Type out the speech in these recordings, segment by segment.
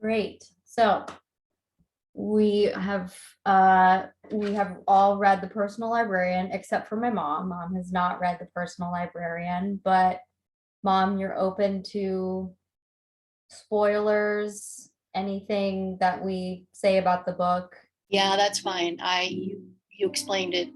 Great. So we have all read The Personal Librarian, except for my mom. Mom has not read The Personal Librarian, but Mom, you're open to spoilers, anything that we say about the book. Yeah, that's fine. You explained it,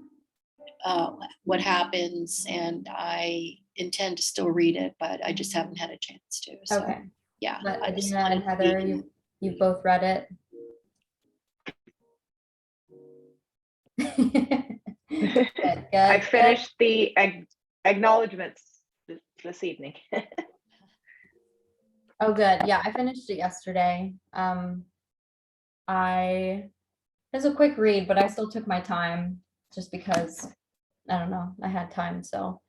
what happens, and I intend to still read it, but I just haven't had a chance to. So, Okay. yeah, But I just Adina and wanted to Heather, be- you've both read it. Good, I good, finished the acknowledgements this evening. Oh, good. Yeah, I finished it yesterday. It was a quick read, but I still took my time just because, I don't know, I had time. So,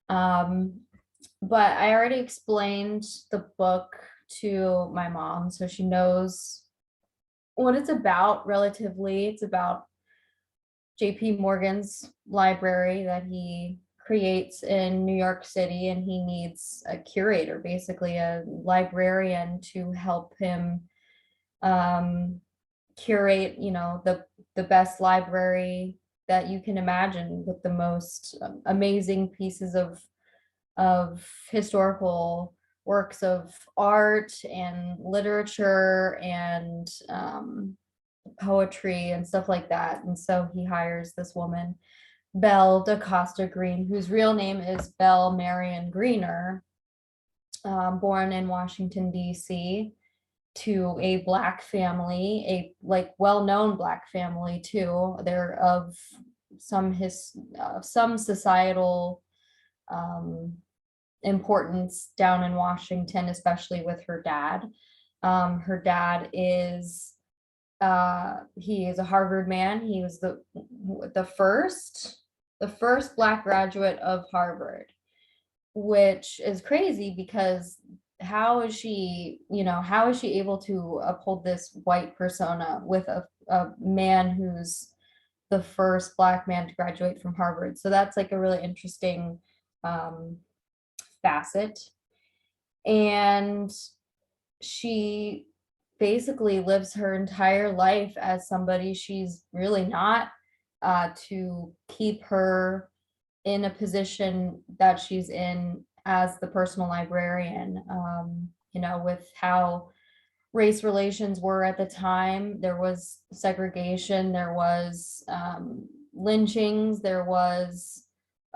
but I already explained the book to my mom, so she knows what it's about relatively. It's about JP Morgan's library that he creates in New York City, and he needs a curator, basically a librarian, to help him curate, the best library that you can imagine, with the most amazing pieces of historical works of art and literature and poetry and stuff like that. And so he hires this woman, Belle DaCosta Green, whose real name is Belle Marion Greener, born in Washington, D.C., to a Black family, a well-known Black family too. They're of some societal importance down in Washington, especially with her dad. Her dad is he is a Harvard man. He was the first Black graduate of Harvard, which is crazy because how is she able to uphold this white persona with a man who's the first Black man to graduate from Harvard? So that's like a really interesting facet. And she basically lives her entire life as somebody she's really not, to keep her in a position that she's in as the personal librarian. With how race relations were at the time, there was segregation, there was lynchings, there was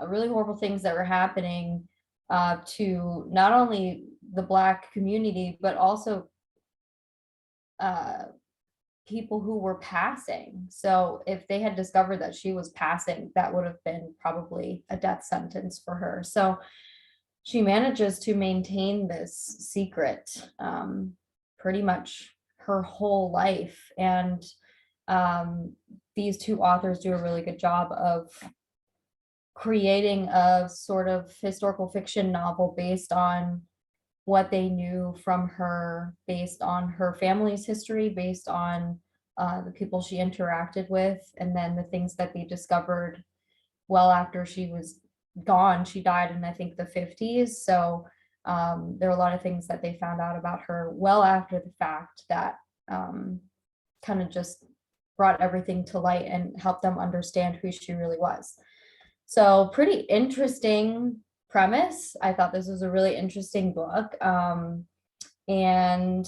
really horrible things that were happening to not only the Black community, but also people who were passing. So if they had discovered that she was passing, that would have been probably a death sentence for her. So she manages to maintain this secret pretty much her whole life. And these two authors do a really good job of creating a sort of historical fiction novel based on what they knew from her, based on her family's history, based on the people she interacted with, and then the things that they discovered well after she was gone. She died in, I think, the 50s. So there are a lot of things that they found out about her well after the fact that kind of just brought everything to light and helped them understand who she really was. So pretty interesting premise. I thought this was a really interesting book. And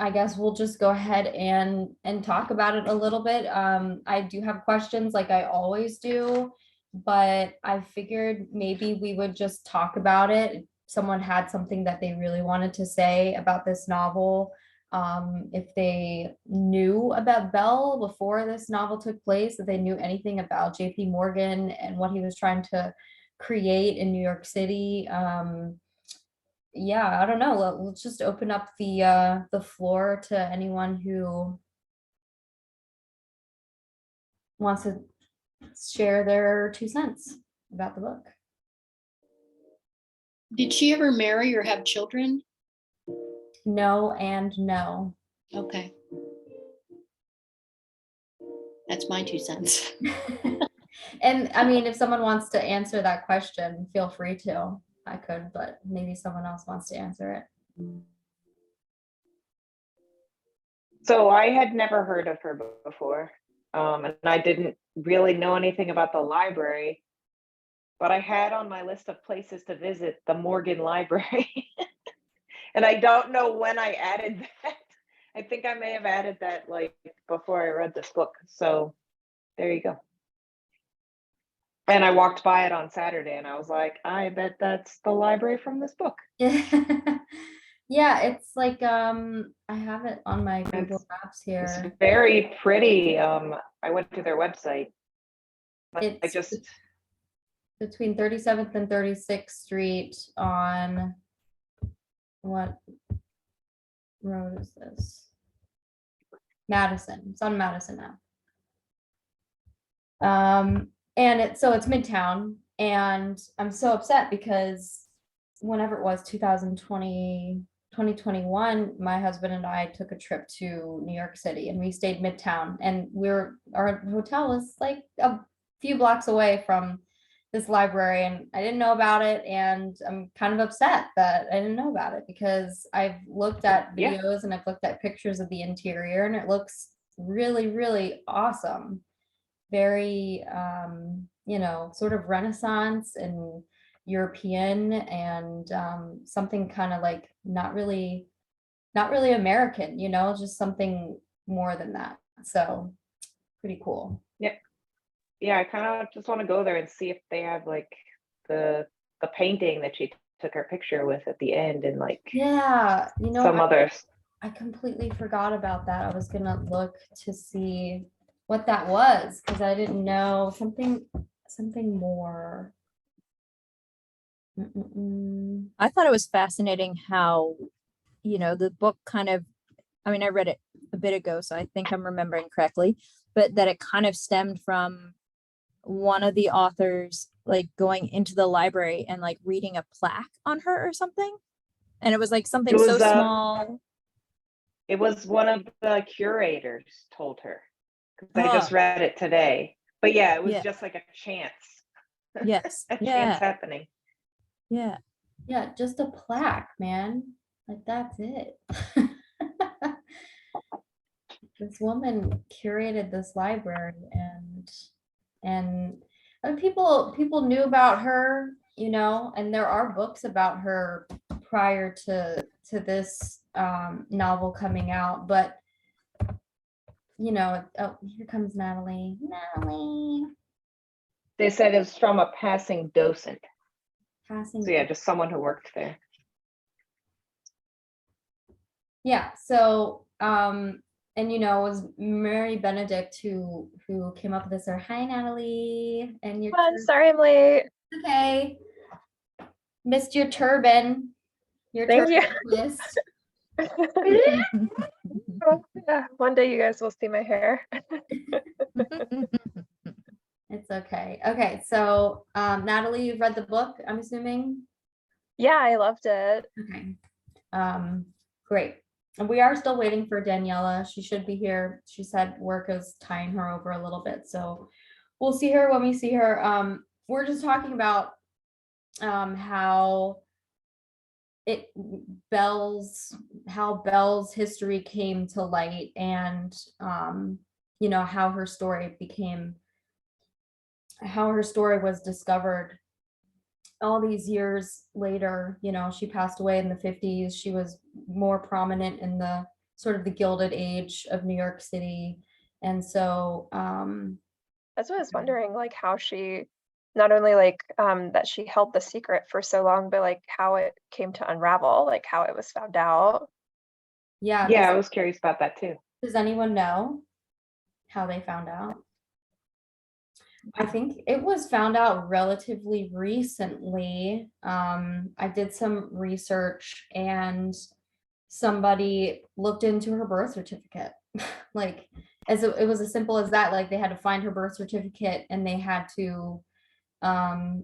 I guess we'll just go ahead and talk about it a little bit. I do have questions like I always do, but I figured maybe we would just talk about it. If someone had something that they really wanted to say about this novel, if they knew about Bell before this novel took place, if they knew anything about JP Morgan and what he was trying to create in New York City. Yeah, I don't know. Let's just open up the floor to anyone who wants to share their 2 cents about the book. Did she ever marry or have children? No and no. Okay. That's my 2 cents. And I mean, if someone wants to answer that question, feel free to. I could, but maybe someone else wants to answer it. So I had never heard of her before, and I didn't really know anything about the library, but I had on my list of places to visit the Morgan Library. And I don't know when I added that. I think I may have added that like before I read this book. So there you go. And I walked by it on Saturday and I was like, I bet that's the library from this book. Yeah, it's like I have it on my Google It's, Maps it's here. very pretty. I went to their website. I It's just between 37th and 36th Street on what road is this? Madison. It's on Madison now. And it's Midtown, and I'm so upset because whenever it was 2020, 2021, my husband and I took a trip to New York City and we stayed Midtown, and our hotel was like a few blocks away from this library, and I didn't know about it, and I'm kind of upset that I didn't know about it because I've looked at Yeah. videos and I've looked at pictures of the interior and it looks really, really awesome. Very sort of Renaissance and European, and something kind of like not really American, just something more than that. So pretty cool. Yeah, I kind of just want to go there and see if they have like the painting that she took her picture with at the end and like Yeah, some others. I completely forgot about that. I was gonna look to see what that was because I didn't know something more. Mm-mm-mm. I thought it was fascinating how, the book kind of, I mean, I read it a bit ago, so I think I'm remembering correctly, but that it kind of stemmed from one of the authors like going into the library and like reading a plaque on her or something. And it was like It something so was small. it was one of the curators told her because I Oh, just read it today. But yeah, it was yeah. just like a chance, Yes. a chance Yeah. happening. Yeah. Yeah, just a plaque, man. Like that's it. This woman curated this library, and people knew about her, and there are books about her prior to this novel coming out, but oh, here comes Natalie. They said it was from a passing docent. Passing. So yeah, just someone who worked there. Yeah, so and it was Mary Benedict who came up with this, or hi Natalie, and your I'm sorry I'm late. okay. Missed your turban. Your Thank you. turban missed. Oh, yeah, one day you guys will see my hair. It's okay. Okay, so Natalie, you've read the book, I'm assuming? Yeah, I loved it. Okay. Great. And we are still waiting for Daniela. She should be here. She said work is tying her over a little bit, so we'll see her when we see her. We're just talking about how Belle's history came to light, and how her story was discovered all these years later. She passed away in the 50s. She was more prominent in the sort of the Gilded Age of New York City. And so That's what I was wondering, like how she not only like that she held the secret for so long, but like how it came to unravel, like how it was found out. yeah, Yeah, I was curious about that too. does anyone know how they found out? I think it was found out relatively recently. I did some research and somebody looked into her birth certificate. Like, it was as simple as that. Like, they had to find her birth certificate and they had to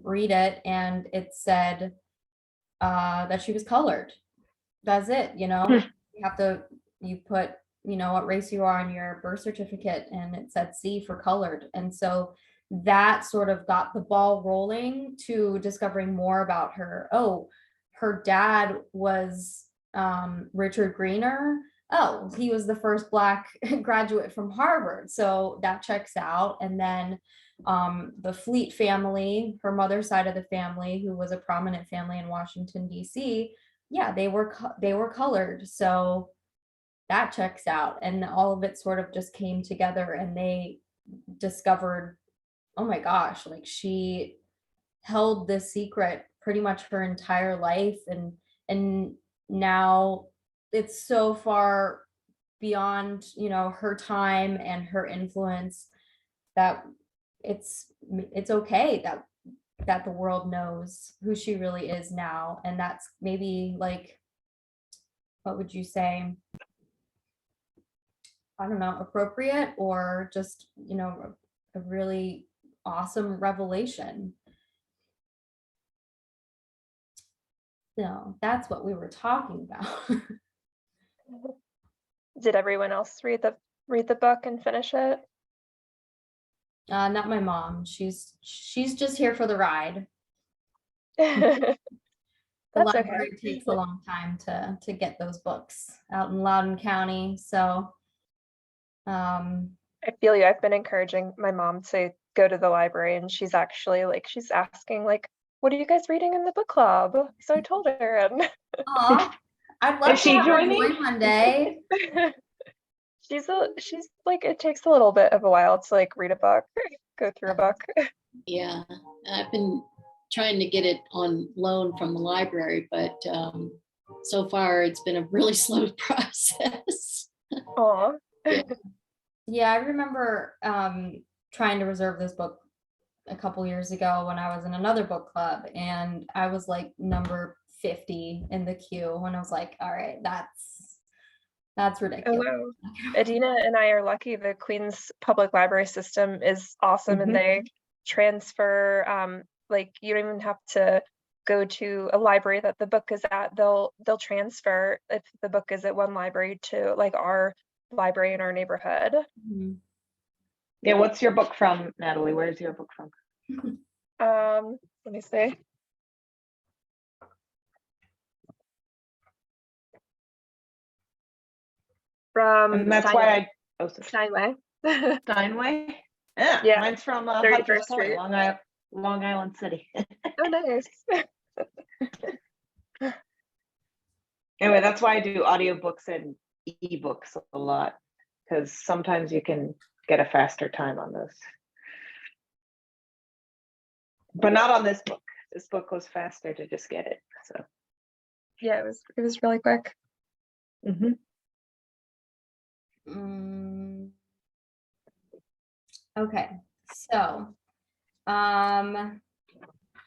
read it, and it said that she was colored. That's it. You put what race you are on your birth certificate, and it said C for colored. And so that sort of got the ball rolling to discovering more about her. Oh, her dad was Richard Greener, oh, he was the first Black graduate from Harvard. So that checks out. And then the Fleet family, her mother's side of the family, who was a prominent family in Washington, D.C., yeah, they were colored. So that checks out. And all of it sort of just came together, and they discovered, oh my gosh, like she held this secret pretty much her entire life, and now it's so far beyond, you know, her time and her influence that it's okay that the world knows who she really is now. And that's maybe like, what would you say, I don't know, appropriate, or just, you know, a really awesome revelation. So that's what we were talking about. Did everyone else read the book and finish it? Not my mom. She's just here for the ride. That's The okay. library takes a long time to get those books out in Loudoun County. So I feel you. I've been encouraging my mom to go to the library, and she's actually like, she's asking like, what are you guys reading in the book club? So I told her, and aw, I'd love Is to she have her joining? join one day. she's like, it takes a little bit of a while to like read a book, go through a book. Yeah, I've been trying to get it on loan from the library, but so far it's been a really slow process. Aw. Yeah, I remember trying to reserve this book a couple years ago when I was in another book club, and I was like number 50 in the queue, and I was like, all right, that's Oh, ridiculous. wow. Adina and I are lucky. The Queens Public Library system is awesome, and they transfer, like you don't even have to go to a library that the book is at. They'll transfer if the book is at one library to like our library in our neighborhood. Mhm. Yeah, what's your book from, Natalie? Where's your book from? Let me see. From And that's why I Steinway. Steinway. Yeah, Yeah, mine's from 31st Hunters Point, Street. Long Island City. Oh, nice. Anyway, that's why I do audiobooks and ebooks a lot, because sometimes you can get a faster time on those. But not on this book. This book was faster to just get it. So. Yeah, it was really quick. Mm. Okay, so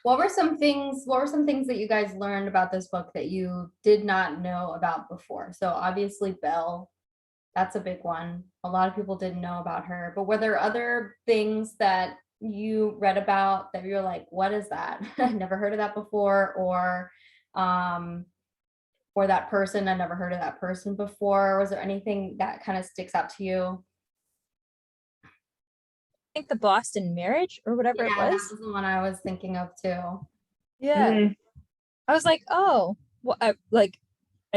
what were some things that you guys learned about this book that you did not know about before? So obviously Belle, that's a big one. A lot of people didn't know about her, but were there other things that you read about that you're like, what is that? I never heard of that before, or that person, I never heard of that person before. Was there anything that kind of sticks out to you? I think the Boston marriage or whatever it Yeah, was. that was the one I was thinking of too. Yeah. Mm. I was like, oh, well, I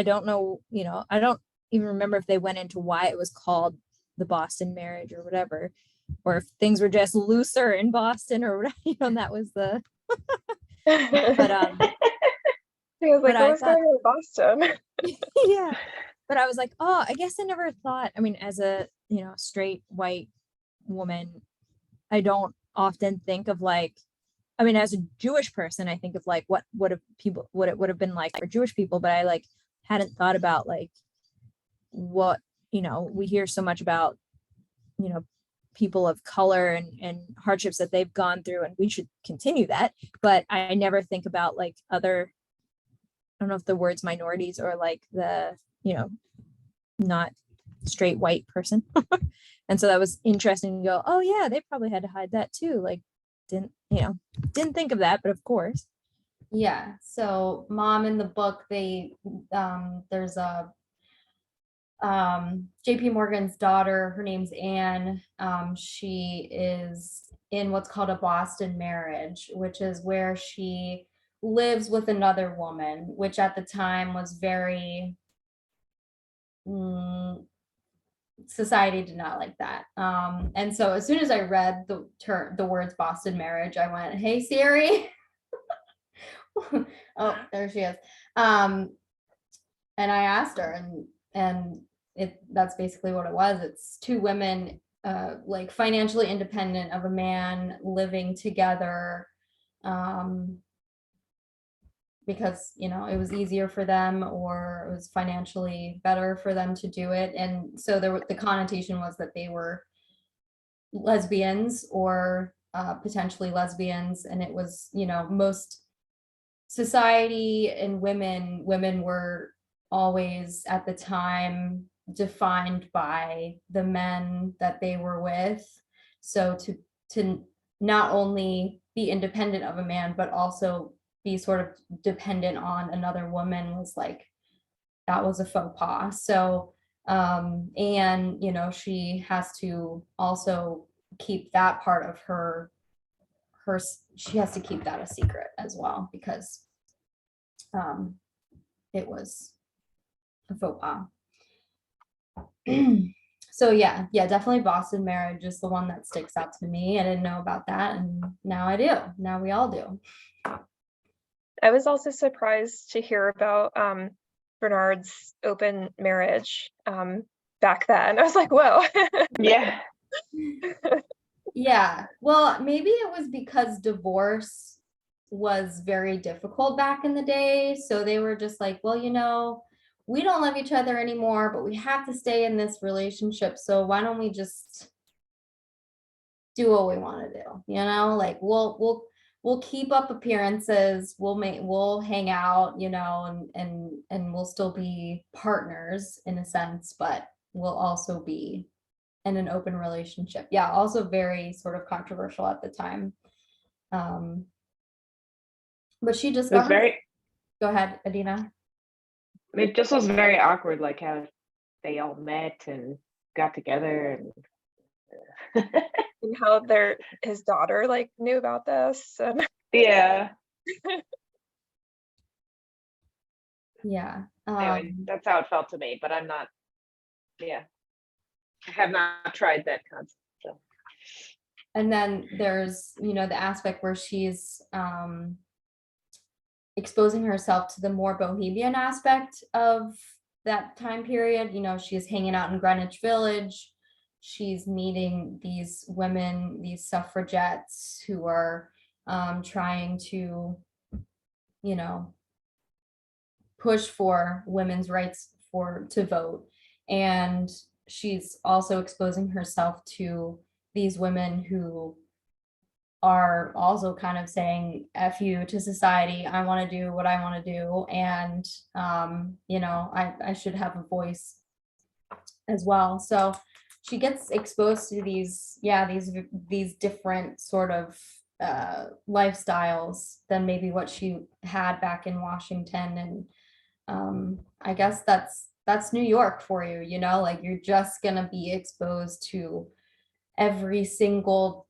don't know, you know, I don't even remember if they went into why it was called the Boston marriage or whatever, or if things were just looser in Boston or whatever, you know, and that was the, but He was like, but I what was thought, going on in Boston? yeah, but I was like, oh, I guess I never thought, I mean, as a, you know, straight white woman, I don't often think of like, I mean, as a Jewish person, I think of like what it would have been like for Jewish people, but I like hadn't thought about like what, you know, we hear so much about, you know, people of color and hardships that they've gone through, and we should continue that. But I never think about like other, I don't know if the word's minorities or like the, you know, not straight white person. And so that was interesting to go, oh yeah, they probably had to hide that too. Like, didn't think of that, but of course. Yeah, so mom in the book, they there's a JP Morgan's daughter, her name's Anne. She is in what's called a Boston marriage, which is where she lives with another woman, which at the time was very society did not like that. And so as soon as I read the words Boston marriage, I went, "Hey Siri." Oh, there she is. And I asked her, and that's basically what it was. It's two women, like financially independent of a man, living together, because it was easier for them, or it was financially better for them to do it. And so the connotation was that they were lesbians, or potentially lesbians, and it was most society and women were always at the time defined by the men that they were with. So to not only be independent of a man, but also be sort of dependent on another woman was like, that was a faux pas. So and she has to also keep that part of her she has to keep that a secret as well, because it was a faux pas. So yeah, definitely Boston marriage is the one that sticks out to me. I didn't know about that, and now I do. Now we all do. I was also surprised to hear about Bernard's open marriage back then. I was like, whoa. Yeah. Yeah, well, maybe it was because divorce was very difficult back in the day. So they were just like, well, we don't love each other anymore, but we have to stay in this relationship. So why don't we just do what we want to do? Like we'll keep up appearances, we'll hang out, and we'll still be partners in a sense, but we'll also be in an open relationship. Yeah, also very sort of controversial at the time. But she It was discovered. very, Go ahead, Adina. it just was very awkward, like how they all met and got together and And how his daughter like knew about this. And yeah. Yeah. Anyway, that's how it felt to me, but I'm not, yeah. I have not tried that concept. So. And then there's, the aspect where she's exposing herself to the more bohemian aspect of that time period. She's hanging out in Greenwich Village. She's meeting these women, these suffragettes who are trying to, push for women's rights to vote. And she's also exposing herself to these women who are also kind of saying F you to society. I want to do what I want to do. And, I should have a voice as well. So she gets exposed to these different sort of lifestyles than maybe what she had back in Washington. And I guess that's New York for you, like you're just gonna be exposed to every single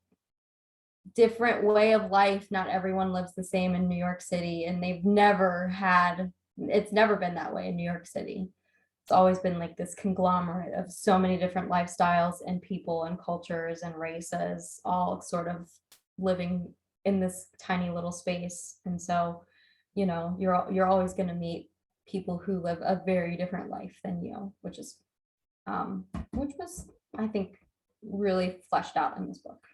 different way of life. Not everyone lives the same in New York City, and it's never been that way in New York City. It's always been like this conglomerate of so many different lifestyles and people and cultures and races, all sort of living in this tiny little space. And so, you're always going to meet people who live a very different life than you, which was, I think, really fleshed out in this book.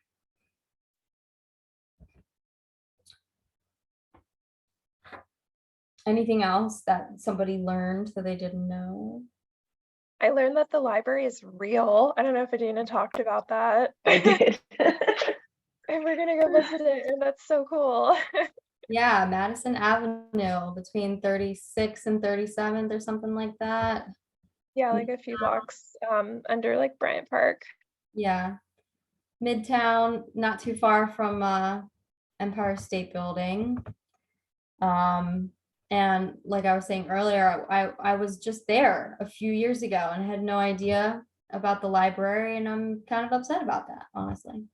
Anything else that somebody learned that they didn't know? I learned that the library is real. I don't know if Adina talked about that. I did. And we're gonna go visit it, and that's so cool. Yeah, Madison Avenue between 36th and 37th or something like that. Yeah, like a few blocks under like Bryant Park. Yeah. Midtown, not too far from Empire State Building. And like I was saying earlier, I was just there a few years ago and had no idea about the library, and I'm kind of upset about that, honestly.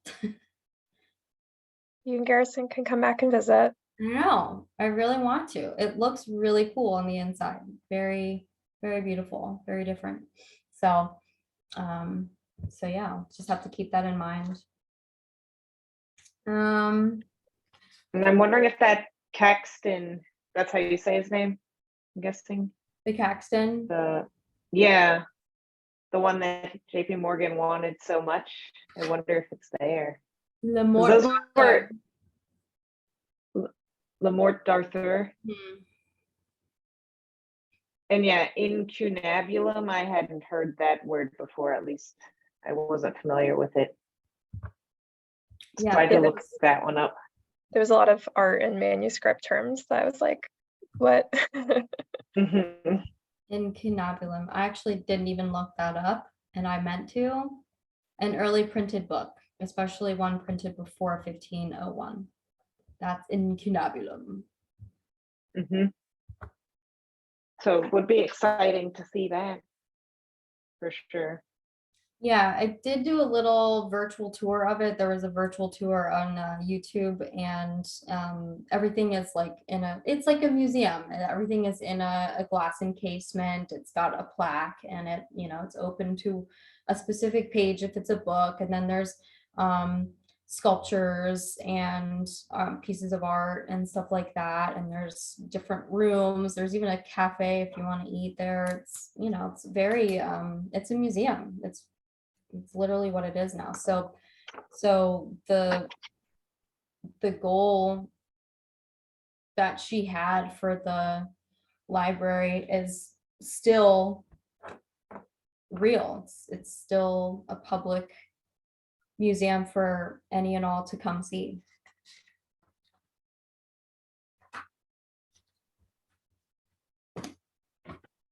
You and Garrison can come back and visit. I know, I really want to. It looks really cool on the inside. Very, very beautiful, very different. So, so yeah, just have to keep that in mind. And I'm wondering if that Caxton, that's how you say his name, I'm guessing. The Caxton, Yeah, the one that JP Morgan wanted so much. I wonder if it's there. 'Cause Lemort. those were Lemort d'Arthur. And yeah, incunabulum, I hadn't heard that word before, at least I wasn't familiar with it. So Yeah, I had to yeah, look that one up. There was a lot of art and manuscript terms that I was like, what? Mhm. Incunabulum. I actually didn't even look that up, and I meant to. An early printed book, especially one printed before 1501. That's incunabulum. Mhm. So it would be exciting to see that for sure. Yeah, I did do a little virtual tour of it. There was a virtual tour on YouTube, and everything is like it's like a museum, and everything is in a glass encasement. It's got a plaque, and it's open to a specific page if it's a book, and then there's sculptures and pieces of art and stuff like that. And there's different rooms. There's even a cafe if you want to eat there. It's very it's a museum. It's literally what it is now. So the goal that she had for the library is still real. It's still a public museum for any and all to come see.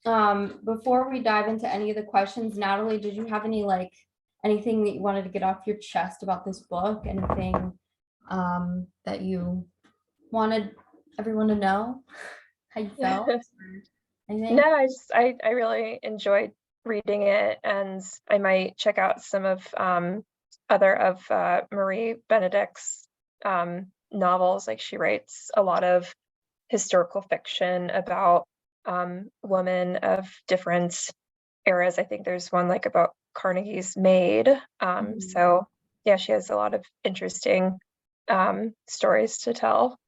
Before we dive into any of the questions, Natalie, did you have anything that you wanted to get off your chest about this book? Anything that you wanted everyone to know how you felt? or anything? No, I really enjoyed reading it, and I might check out some of other of Marie Benedict's novels. Like, she writes a lot of historical fiction about women of different eras. I think there's one like about Carnegie's maid. So yeah, she has a lot of interesting stories to tell.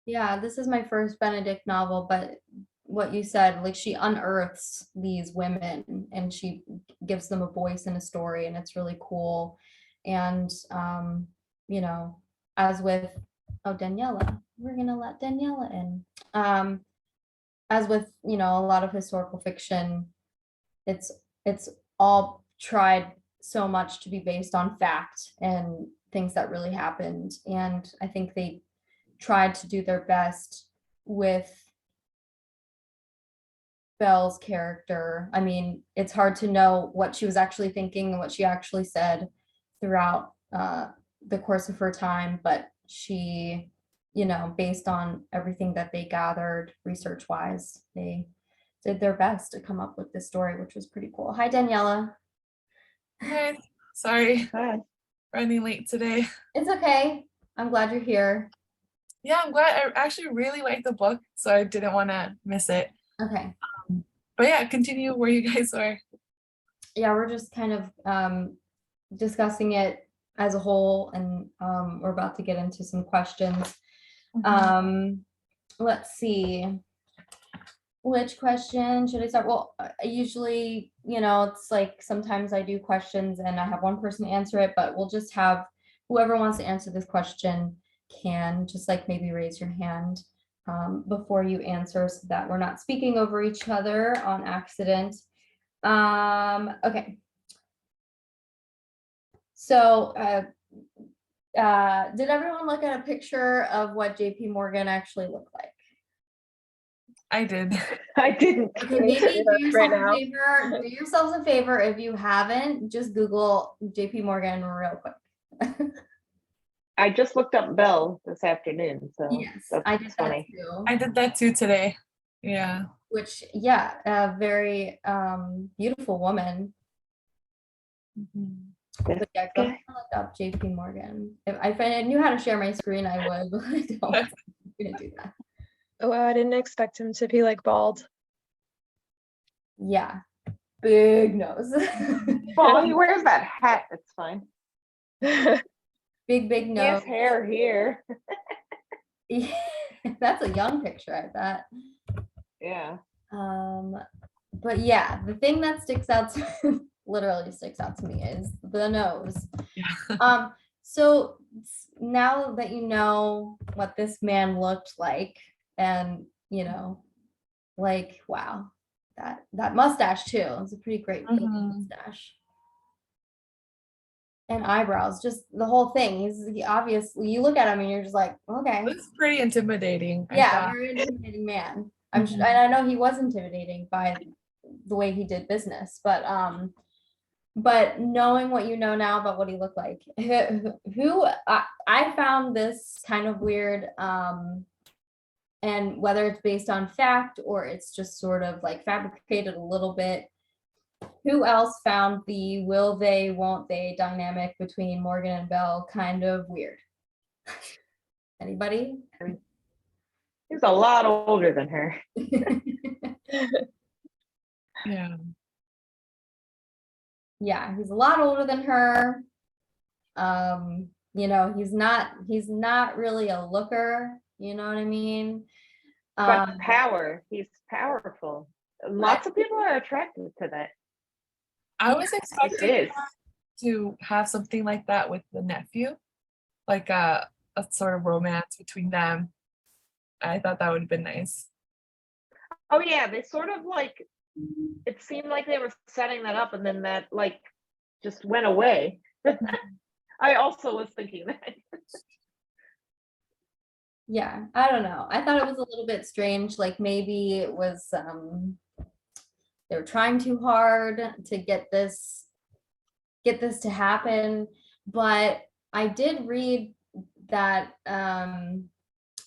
Yeah, this is my first Benedict novel, but what you said, like, she unearths these women and she gives them a voice and a story, and it's really cool. And as with Daniela, we're gonna let Daniela in. As with a lot of historical fiction, it's all tried so much to be based on fact and things that really happened. And I think they tried to do their best with Belle's character. I mean, it's hard to know what she was actually thinking and what she actually said throughout the course of her time, but she, based on everything that they gathered research wise, they did their best to come up with this story, which was pretty cool. Hi, Daniela. Hi, sorry, Hi. running late today. It's okay. I'm glad you're here. Yeah, I'm glad. I actually really like the book, so I didn't want to miss it. Okay. But yeah, continue where you guys were. Yeah, we're just kind of discussing it as a whole, and we're about to get into some questions. Let's see. Which question should I start? Well, I usually, it's like sometimes I do questions and I have one person answer it, but we'll just have whoever wants to answer this question can just like maybe raise your hand before you answer, so that we're not speaking over each other on accident. Okay. So did everyone look at a picture of what JP Morgan actually looked like? I did. I didn't. Okay, need to maybe do do that yourself right a now. favor. Do yourselves a favor. If you haven't, just Google JP Morgan real quick. I just looked up Belle this afternoon, so Yes, that's I did that funny. too. I did that too today. Yeah. Which, yeah, a very beautiful woman. But yeah, go ahead and look up JP Morgan. If I knew how to share my screen, I would, but I don't. I'm gonna do that. Oh, wow, I didn't expect him to be like bald. Yeah, big nose. Well, he wears that hat. It's fine. Big He nose. has hair here. That's a young picture, I bet. Yeah. But yeah, the thing that sticks out to literally sticks out to me is the nose. So now that you know what this man looked like, and you know, like wow, that mustache too. It's a pretty great big mustache. And eyebrows, just the whole thing. He obviously, you look at him and you're just like, okay, It was pretty intimidating. I yeah, thought. very intimidating man. And I know he was intimidating by the way he did business, but knowing what you know now about what he looked like, I found this kind of weird, and whether it's based on fact or it's just sort of like fabricated a little bit. Who else found the will they, won't they dynamic between Morgan and Belle kind of weird? Anybody? He's a lot older than her. Yeah. Yeah, he's a lot older than her. You know, he's not really a looker, you know what I mean? But power, he's powerful. Lots of people are attracted to that. I was It expecting is. to have something like that with the nephew, like a sort of romance between them. I thought that would have been nice. Oh yeah, they sort of like, it seemed like they were setting that up and then that like just went away. I also was thinking that. Yeah, I don't know. I thought it was a little bit strange, like maybe it was they were trying too hard to get this to happen, but I did read that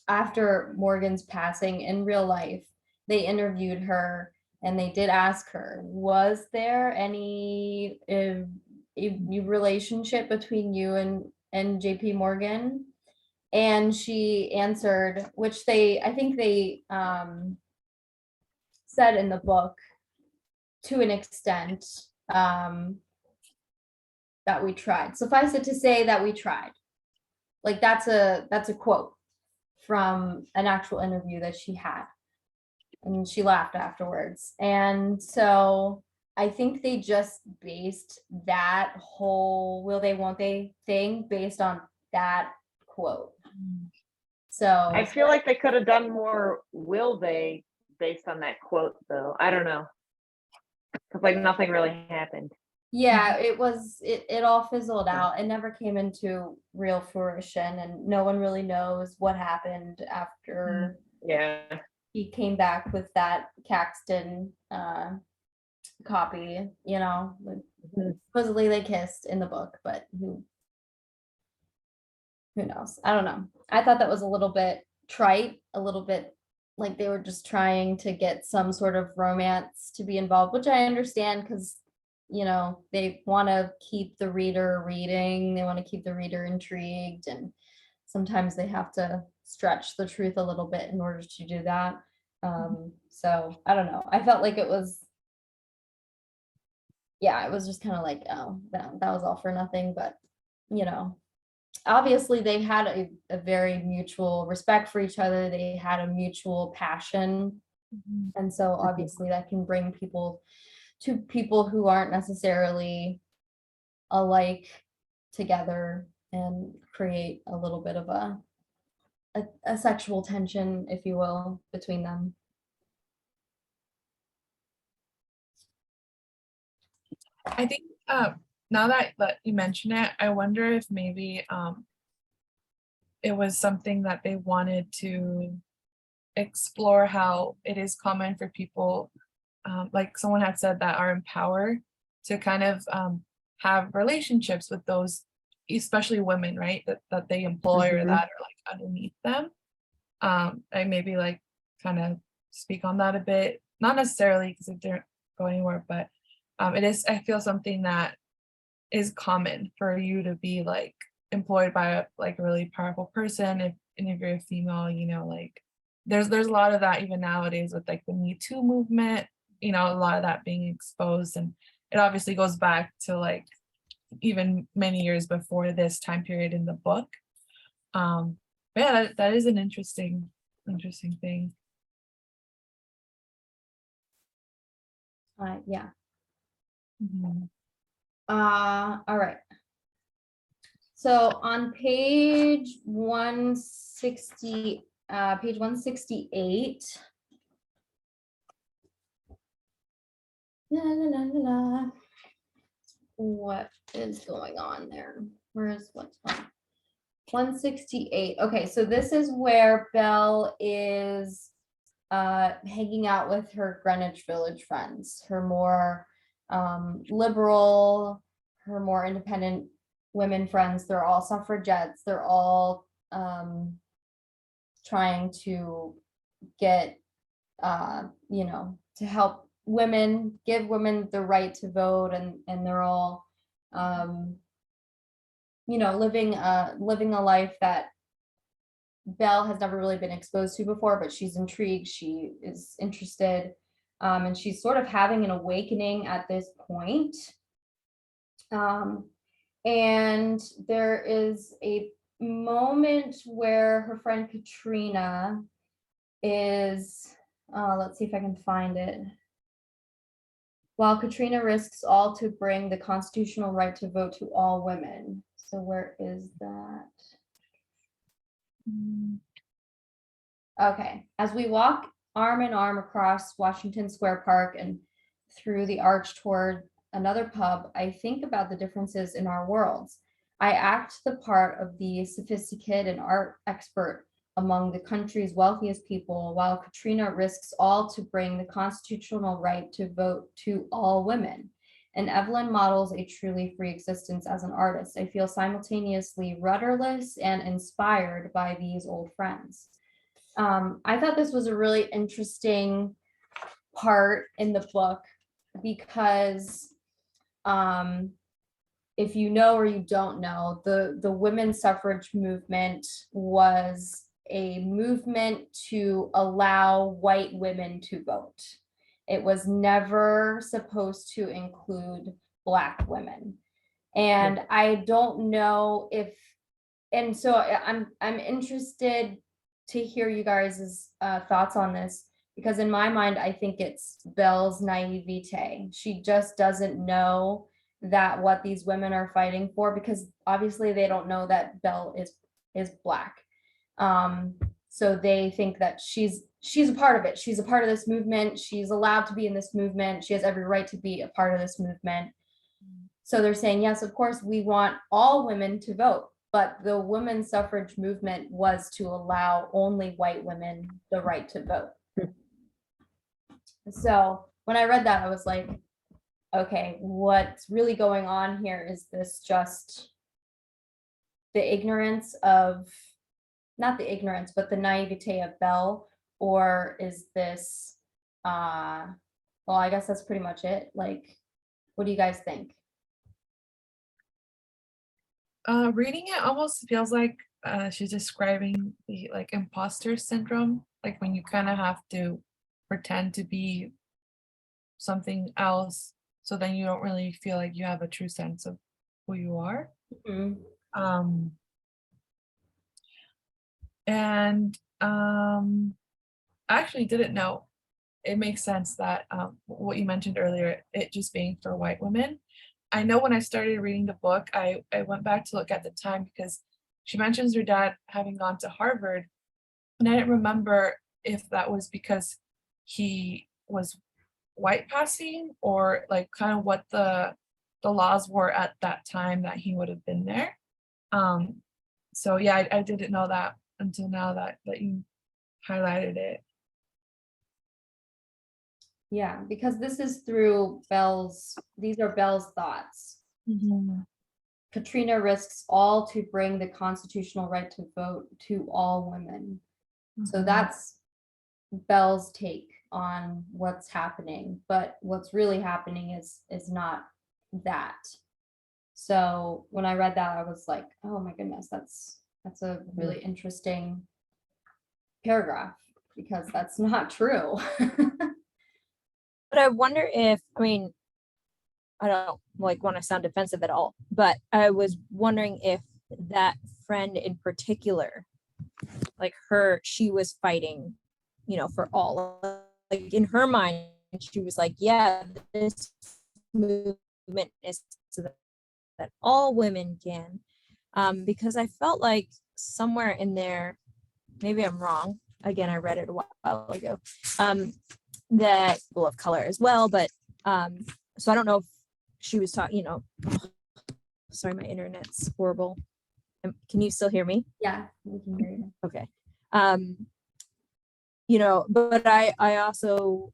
after Morgan's passing in real life, they interviewed her and they did ask her, was there any relationship between you and JP Morgan? And she answered, which I think they said in the book to an extent, that we tried. Suffice it to say that we tried. Like that's a quote from an actual interview that she had. And she laughed afterwards. And so I think they just based that whole will they, won't they thing based on that quote. So I feel like they could have done more will they based on that quote though. I don't know. Because like nothing really happened. yeah, it all fizzled out. It never came into real fruition, and no one really knows what happened after Yeah. he came back with that Caxton copy, you know. Supposedly they kissed in the book, but who knows? I don't know. I thought that was a little bit trite, a little bit like they were just trying to get some sort of romance to be involved, which I understand because, you know, they want to keep the reader reading, they want to keep the reader intrigued, and sometimes they have to stretch the truth a little bit in order to do that. So I don't know. I felt like it was, yeah, it was just kind of like, oh, that was all for nothing. But, you know, obviously they had a very mutual respect for each other. They had a mutual passion. And so obviously that can bring people who aren't necessarily alike together and create a little bit of a sexual tension, if you will, between them. I think now that you mention it, I wonder if maybe it was something that they wanted to explore, how it is common for people, like someone had said, that are in power to kind of have relationships with those, especially women, right, that they employ or that are like underneath them. I maybe like kind of speak on that a bit, not necessarily because it didn't go anywhere, but it is, I feel, something that is common for you to be like employed by a really powerful person. If you're a female, you know, like there's a lot of that even nowadays with like the Me Too movement. you know, a lot of that being exposed, and it obviously goes back to like even many years before this time period in the book. But yeah, that is an interesting thing. Yeah. Mhm. All right. So on page 160, page 168. What is going on there? Where is what's on? 168. Okay, so this is where Belle is hanging out with her Greenwich Village friends, her more liberal, her more independent women friends. They're all suffragettes. They're all trying to get, to help women, give women the right to vote, and they're all, living a life that Belle has never really been exposed to before, but she's intrigued, she is interested, and she's sort of having an awakening at this point. And there is a moment where her friend Katrina is, let's see if I can find it. While Katrina risks all to bring the constitutional right to vote to all women. So where is that? Okay, as we walk arm in arm across Washington Square Park and through the arch toward another pub, I think about the differences in our worlds. I act the part of the sophisticated and art expert among the country's wealthiest people, while Katrina risks all to bring the constitutional right to vote to all women. And Evelyn models a truly free existence as an artist. I feel simultaneously rudderless and inspired by these old friends. I thought this was a really interesting part in the book because if you know or you don't know, the women's suffrage movement was a movement to allow white women to vote. It was never supposed to include Black women. And I don't know if, and so I'm interested to hear you guys' thoughts on this, because in my mind, I think it's Belle's naivete. She just doesn't know that what these women are fighting for, because obviously they don't know that Belle is Black. So they think that she's a part of it. She's a part of this movement. She's allowed to be in this movement. She has every right to be a part of this movement. So they're saying, yes, of course, we want all women to vote, but the women's suffrage movement was to allow only white women the right to vote. So when I read that, I was like, okay, what's really going on here? Is this just the ignorance of, not the ignorance, but the naivete of Belle? Or is this, well, I guess that's pretty much it. Like, what do you guys think? Reading it almost feels like she's describing the like imposter syndrome, like when you kind of have to pretend to be something else, so then you don't really feel like you have a true sense of who you are. Mm-hmm. And I actually didn't know. It makes sense that what you mentioned earlier, it just being for white women. I know when I started reading the book, I went back to look at the time because she mentions her dad having gone to Harvard, and I didn't remember if that was because he was white passing or like kind of what the laws were at that time that he would have been there. So yeah, I didn't know that until now that you highlighted it. Yeah, because this is through these are Belle's thoughts. Mhm. Katrina risks all to bring the constitutional right to vote to all women. So Mhm. that's Belle's take on what's happening, but what's really happening is not that. So when I read that, I was like, oh my goodness, that's a really interesting paragraph, because that's not true. But I wonder if, I mean, I don't like want to sound defensive at all, but I was wondering if that friend in particular, like her, she was fighting, you know, for all, like in her mind, she was like, yeah, this movement is so that all women can. Because I felt like somewhere in there, maybe I'm wrong. Again, I read it a while ago. That people of color as well, but so I don't know if she was talking, you know, sorry, my internet's horrible. Can you still hear me? Yeah, we can hear you. Okay. You know, but I also,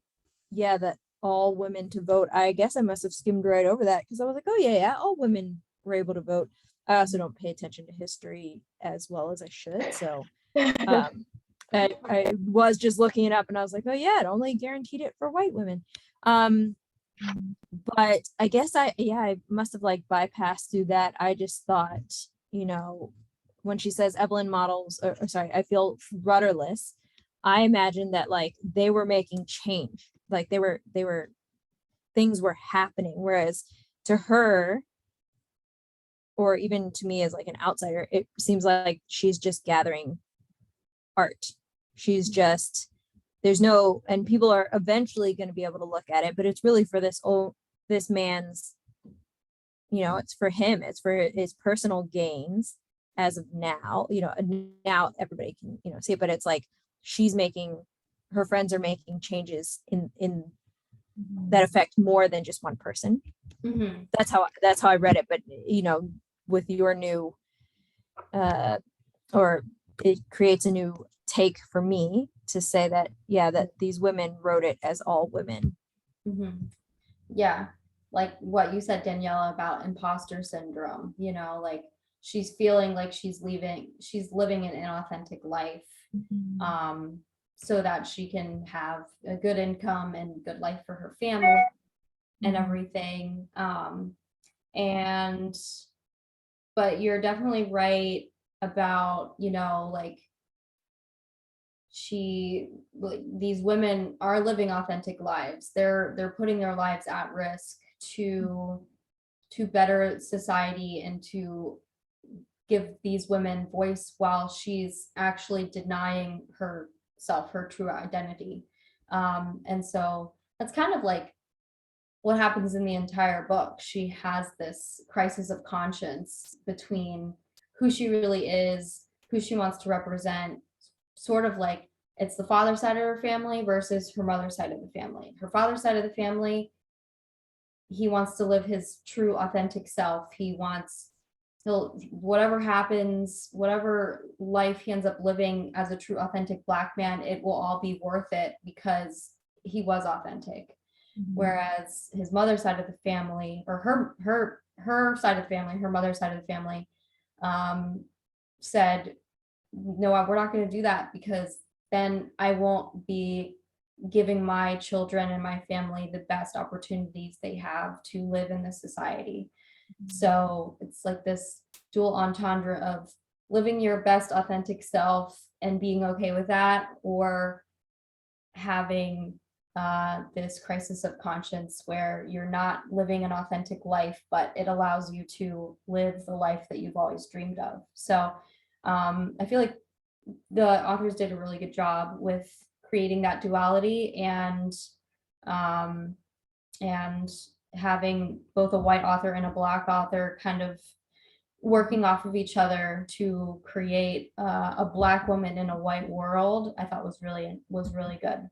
yeah, that all women to vote. I guess I must have skimmed right over that because I was like, oh yeah, all women were able to vote. I also don't pay attention to history as well as I should. So I was just looking it up and I was like, oh yeah, it only guaranteed it for white women. But I guess I must have like bypassed through that. I just thought, you know, when she says Evelyn models, or sorry, I feel rudderless, I imagine that like they were making change, like they were things were happening, whereas to her, or even to me as like an outsider, it seems like she's just gathering art. She's just, there's no, and people are eventually going to be able to look at it, but it's really for this man's, you know, it's for him, it's for his personal gains as of now, you know, now everybody can, you know, see it, but it's like she's making, her friends are making changes in that affect more than just one person. Mm-hmm. That's how I read it. But you know, with your new or it creates a new take for me to say that, yeah, that these women wrote it as all women. Mm-hmm. Yeah, like what you said, Daniela, about imposter syndrome, you know, like she's feeling like she's living an inauthentic life, so that she can have a good income and good life for her family and everything. And but you're definitely right about, you know, like these women are living authentic lives. They're putting their lives at risk to better society and to give these women voice while she's actually denying herself her true identity. And so that's kind of like what happens in the entire book. She has this crisis of conscience between who she really is, who she wants to represent, sort of like it's the father's side of her family versus her mother's side of the family. Her father's side of the family, he wants to live his true authentic self. Whatever happens, whatever life he ends up living as a true authentic Black man, it will all be worth it because he was authentic. Whereas his mother's side of the family, or her side of the family, her mother's side of the family, said, no, we're not going to do that because then I won't be giving my children and my family the best opportunities they have to live in this society. So it's like this dual entendre of living your best authentic self and being okay with that, or having this crisis of conscience where you're not living an authentic life, but it allows you to live the life that you've always dreamed of. So I feel like the authors did a really good job with creating that duality and having both a white author and a Black author kind of working off of each other to create a Black woman in a white world. I thought was really good.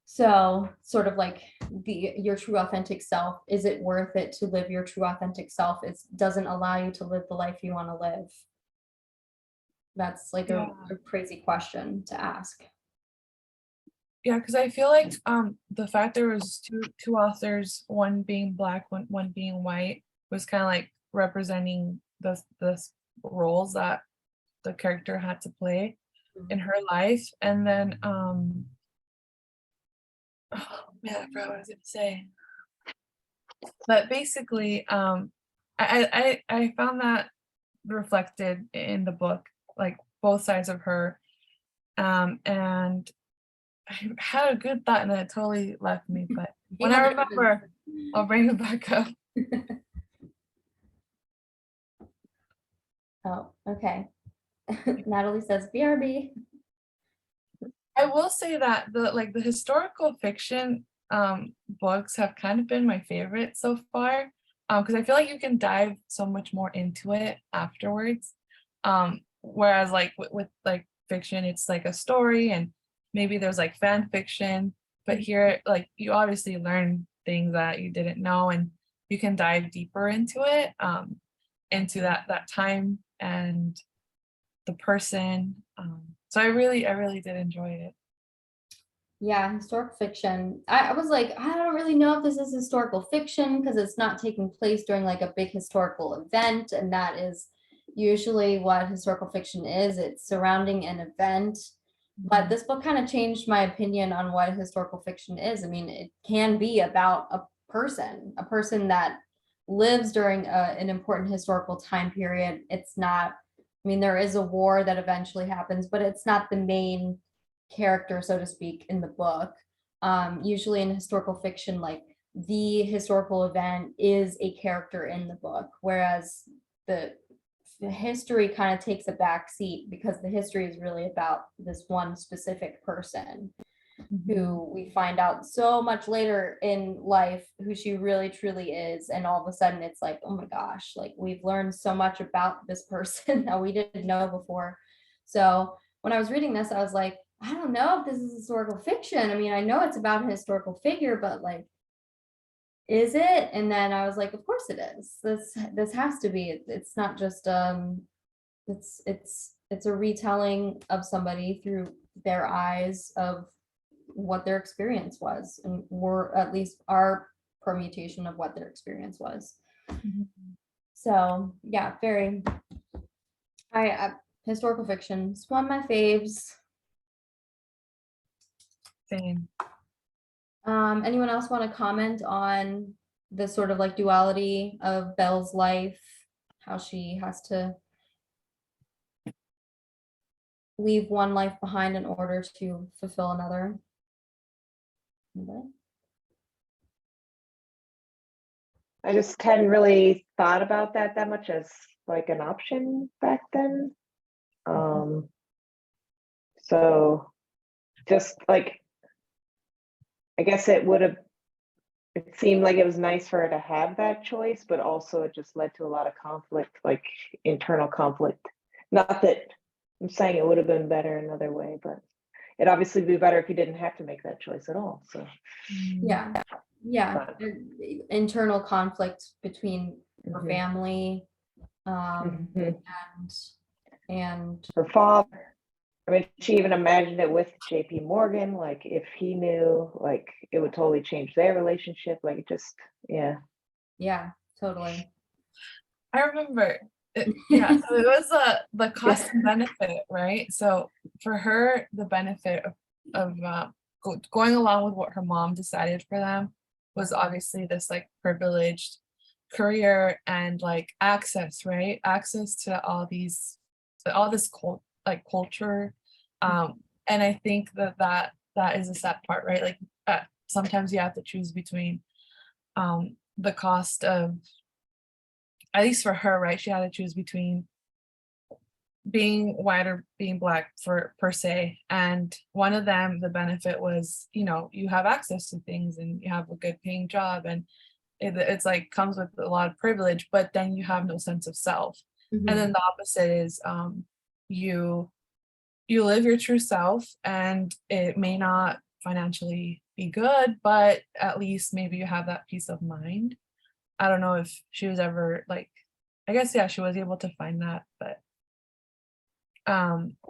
So sort of like your true authentic self, is it worth it to live your true authentic self? It doesn't allow you to live the life you want to live. That's like a crazy question to ask. Yeah, because I feel like the fact there was two authors, one being Black, one being white, was kind of like representing the roles that the character had to play in her life. And then oh man, I forgot what I was gonna say. But basically, I found that reflected in the book, like both sides of her, and I had a good thought and then it totally left me, but when Hang I on to it. remember, I'll bring it back up. Oh, okay. Natalie says BRB. I will say that the historical fiction books have kind of been my favorite so far, because I feel like you can dive so much more into it afterwards. Whereas like with like fiction, it's like a story and maybe there's like fan fiction, but here like you obviously learn things that you didn't know and you can dive deeper into it, into that time and the person. So I really did enjoy it. Yeah, historic fiction. I was like, I don't really know if this is historical fiction because it's not taking place during like a big historical event. And that is usually what historical fiction is. It's surrounding an event. But this book kind of changed my opinion on what historical fiction is. I mean, it can be about a person that lives during an important historical time period. It's not, I mean, there is a war that eventually happens, but it's not the main character, so to speak, in the book. Usually in historical fiction, like the historical event is a character in the book, whereas the history kind of takes a back seat because the history is really about this one specific person who we find out so much later in life who she really truly is. And all of a sudden it's like, oh my gosh, like we've learned so much about this person that we didn't know before. So when I was reading this, I was like, I don't know if this is historical fiction. I mean, I know it's about a historical figure, but like, is it? And then I was like, of course it is. This has to be. It's not just it's a retelling of somebody through their eyes of what their experience was, and or at least our permutation of what their experience was. So yeah, very. I historical fiction is one of my faves. Same. Anyone else want to comment on the sort of like duality of Belle's life, how she has to leave one life behind in order to fulfill another? Anybody? I just hadn't really thought about that much as like an option back then. So just like, I guess it seemed like it was nice for her to have that choice, but also it just led to a lot of conflict, like internal conflict. Not that I'm saying it would have been better another way, but it'd obviously be better if you didn't have to make that choice at all. So Yeah, But- internal conflict between her Mhm. family, Mhm. and Her father. I mean, she even imagined it with JP Morgan, like if he knew, like it would totally change their relationship. Like it just, yeah. yeah, totally. I remember. Yeah, so it was the cost and benefit, right? So for her, the benefit of going along with what her mom decided for them was obviously this like privileged career and like access, right? Access to all this culture. And I think that is a sad part, right? Like sometimes you have to choose between the cost of, at least for her, right? She had to choose between being white or being black for per se. And one of them, the benefit was, you have access to things and you have a good paying job and it's like comes with a lot of privilege, but then you have no sense of self. Mhm. And then the opposite is you live your true self and it may not financially be good, but at least maybe you have that peace of mind. I don't know if she was ever like, I guess, yeah, she was able to find that, but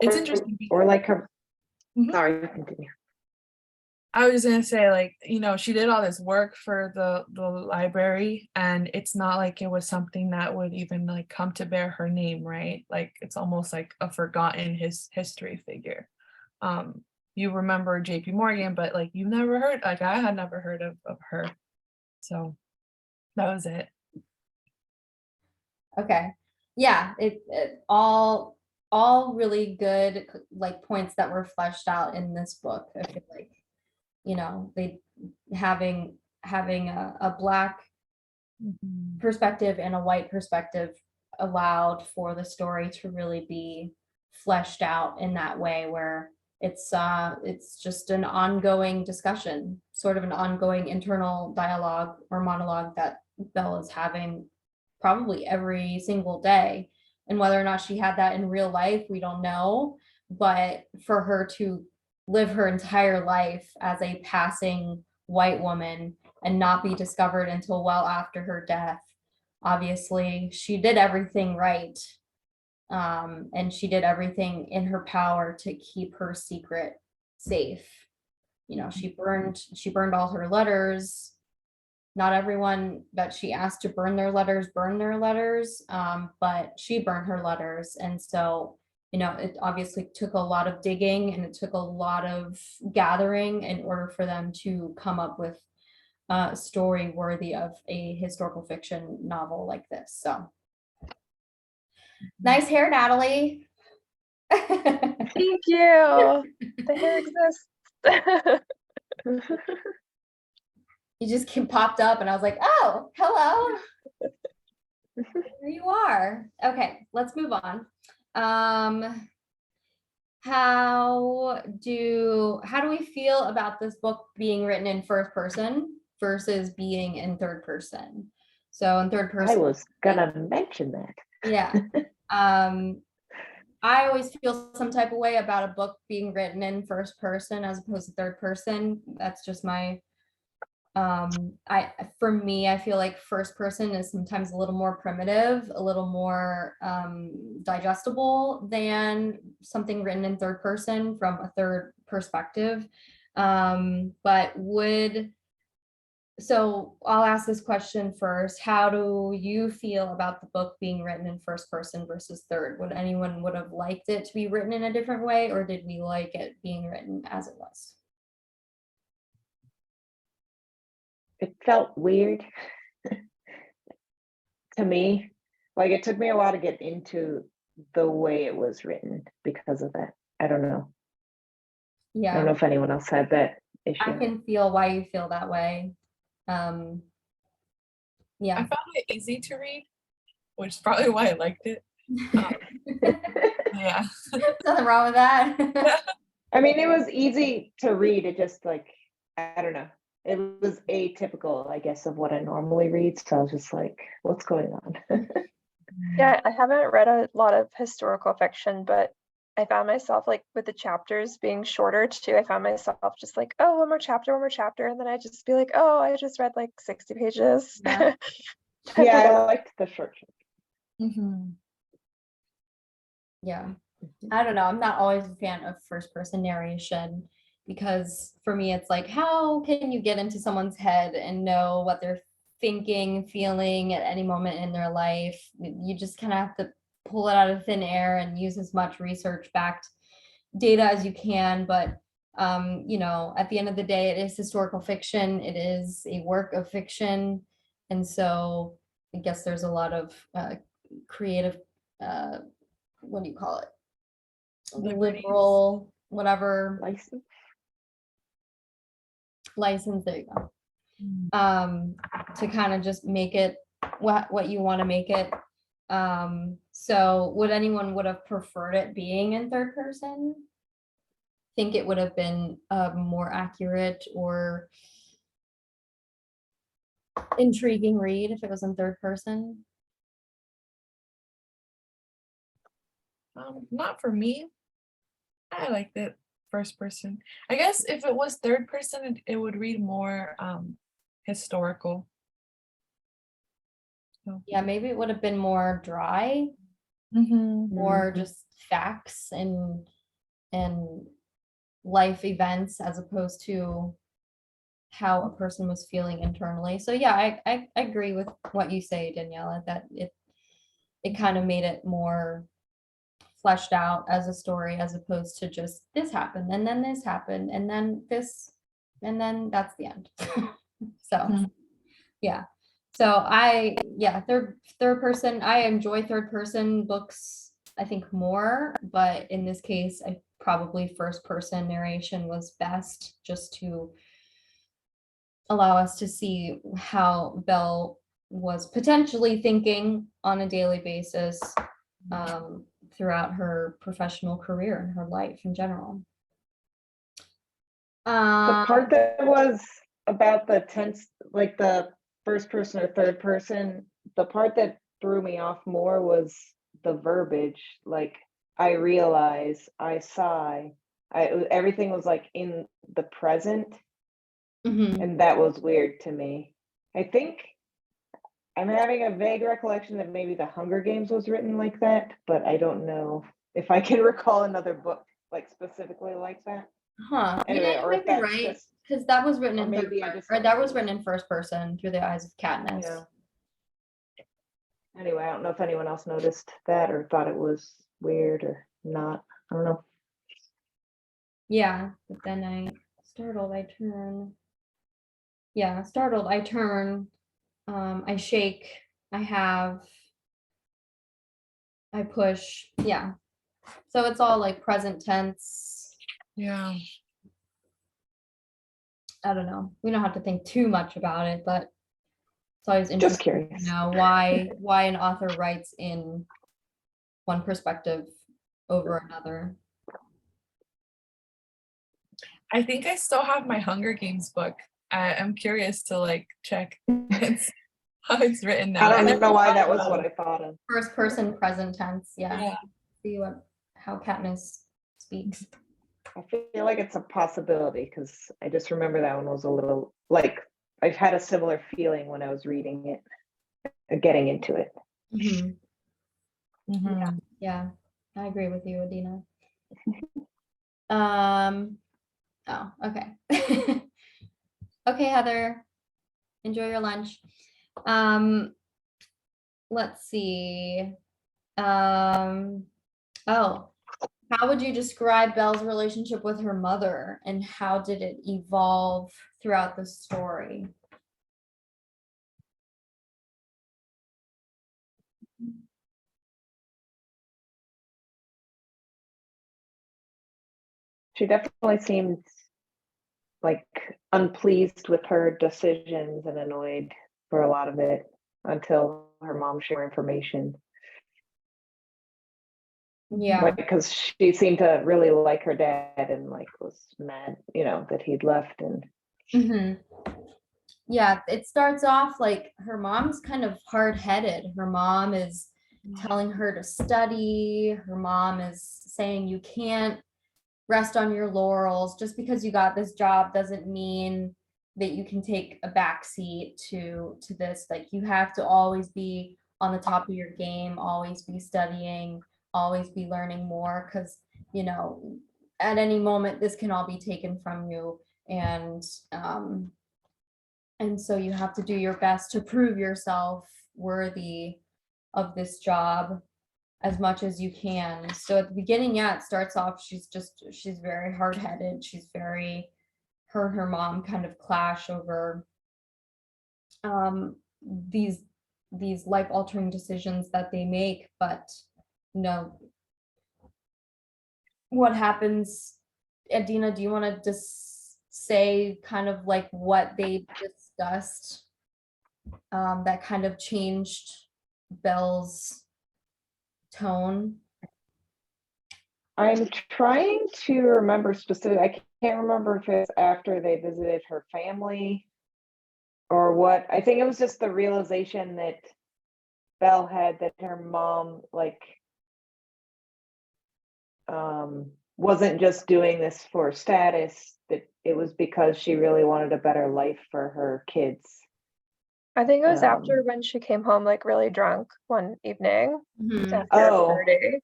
it's interesting. Or like her. Mhm. Sorry, continue. I was just gonna say, like, she did all this work for the library, and it's not like it was something that would even like come to bear her name, right? Like it's almost like a forgotten history figure. You remember JP Morgan, but like you've never heard, like I had never heard of her. So that was it. Okay. Yeah, it all all really good like points that were fleshed out in this book. I feel like, you know, they having a black perspective and a white perspective allowed for the story to really be fleshed out in that way, where it's just an ongoing discussion, sort of an ongoing internal dialogue or monologue that Belle is having probably every single day. And whether or not she had that in real life, we don't know. But for her to live her entire life as a passing white woman and not be discovered until well after her death, obviously she did everything right. And she did everything in her power to keep her secret safe. You know, she burned all her letters. Not everyone that she asked to burn their letters, but she burned her letters. And so, you know, it obviously took a lot of digging and it took a lot of gathering in order for them to come up with a story worthy of a historical fiction novel like this. So nice hair, Natalie. Thank you. The hair exists. You just popped up and I was like, oh, hello. Here you are. Okay, let's move on. How do we feel about this book being written in first person versus being in third person? So in third person, I was gonna mention that. yeah. I always feel some type of way about a book being written in first person as opposed to third person. That's just my for me, I feel like first person is sometimes a little more primitive, a little more digestible than something written in third person from a third perspective. So I'll ask this question first. How do you feel about the book being written in first person versus third? Would anyone would have liked it to be written in a different way, or did we like it being written as it was? It felt weird to me. Like it took me a while to get into the way it was written because of that. I don't know. I don't Yeah, know if anyone else had that I issue. can feel why you feel that way. I Yeah. found it easy to read, which is probably why I liked it. Yeah. Nothing wrong with that. I mean, it was easy to read. It just like, I don't know. It was atypical, I guess, of what I normally read. So I was just like, what's going on? Yeah, I haven't read a lot of historical fiction, but I found myself like with the chapters being shorter too. I found myself just like, oh, one more chapter. And then I just be like, oh, I just read like 60 pages. Yeah. Yeah, I liked the short chapter. Yeah. I don't know. I'm not always a fan of first person narration because for me, it's like, how can you get into someone's head and know what they're thinking, feeling at any moment in their life? You just kind of have to pull it out of thin air and use as much research backed data as you can. But, you know, at the end of the day, it is historical fiction. It is a work of fiction. And so I guess there's a lot of creative, what do you call it? Liberties. Liberal, whatever license, there you go. To kind of just make it what you want to make it. So would anyone would have preferred it being in third person? Think it would have been a more accurate or intriguing read if it was in third person? Not for me. I liked it first person. I guess if it was third person, it would read more historical. So. Yeah, maybe it would have been more dry, more just facts and life events as opposed to how a person was feeling internally. So yeah, I agree with what you say, Daniela, that it kind of made it more fleshed out as a story as opposed to just this happened and then this happened and then this and then that's the end. So yeah. So third person, I enjoy third person books I think, more, but in this case, I probably first person narration was best, just to allow us to see how Belle was potentially thinking on a daily basis throughout her professional career and her life in general. The part that was about the tense, like the first person or third person, the part that threw me off more was the verbiage. Like, I realize, I sigh, everything was like in the present, Mhm. and that was weird to me. I think I'm having a vague recollection that maybe The Hunger Games was written like that, but I don't know if I can recall another book like specifically like that. Huh. Anyway, Yeah, you or might if be that's right, just, because that was written or in third maybe I person, just or don't that was know. written in first person through the eyes of Katniss. Yeah. Anyway, I don't know if anyone else noticed that or thought it was weird or not. I don't know. Yeah, but then startled, I turn. Yeah, startled, I turn. I shake, I have, I push. Yeah. So it's all like present tense. Yeah. I don't know. We don't have to think too much about it, but it's always Just interesting to curious. know why an author writes in one perspective over another. I think I still have my Hunger Games book. I'm curious to like check it's, how it's written now. I And don't know why that thought was about what I thought of. First person present tense. it. Yeah. Yeah. See how Katniss speaks. I feel like it's a possibility because I just remember that one was a little like I've had a similar feeling when I was reading it, getting into it. Mhm. Mhm. Yeah, I agree with you, Adina. Oh, okay. Okay, Heather, enjoy your lunch. Let's see. Oh, how would you describe Belle's relationship with her mother, and how did it evolve throughout the story? She definitely seemed like unpleased with her decisions and annoyed for a lot of it until her mom shared information. Yeah. Like, because she seemed to really like her dad and like was mad, that he'd left. And Mhm. Yeah, it starts off like her mom's kind of hard-headed. Her mom is telling her to study. Her mom is saying you can't rest on your laurels. Just because you got this job doesn't mean that you can take a backseat to this. Like, you have to always be on the top of your game, always be studying, always be learning more, because at any moment this can all be taken from you. And so you have to do your best to prove yourself worthy of this job as much as you can. So at the beginning, yeah, it starts off, she's very hard-headed. She's very, her and her mom kind of clash over um these life-altering decisions that they make. But you know what happens, Adina, do you want to just say kind of like what they discussed that kind of changed Belle's tone? I'm trying to remember specific. I can't remember if it's after they visited her family or what. I think it was just the realization that Belle had that her mom wasn't just doing this for status, that it was because she really wanted a better life for her kids. I think it was after Um, when she came home like really drunk one evening Mhm. after a Oh. party.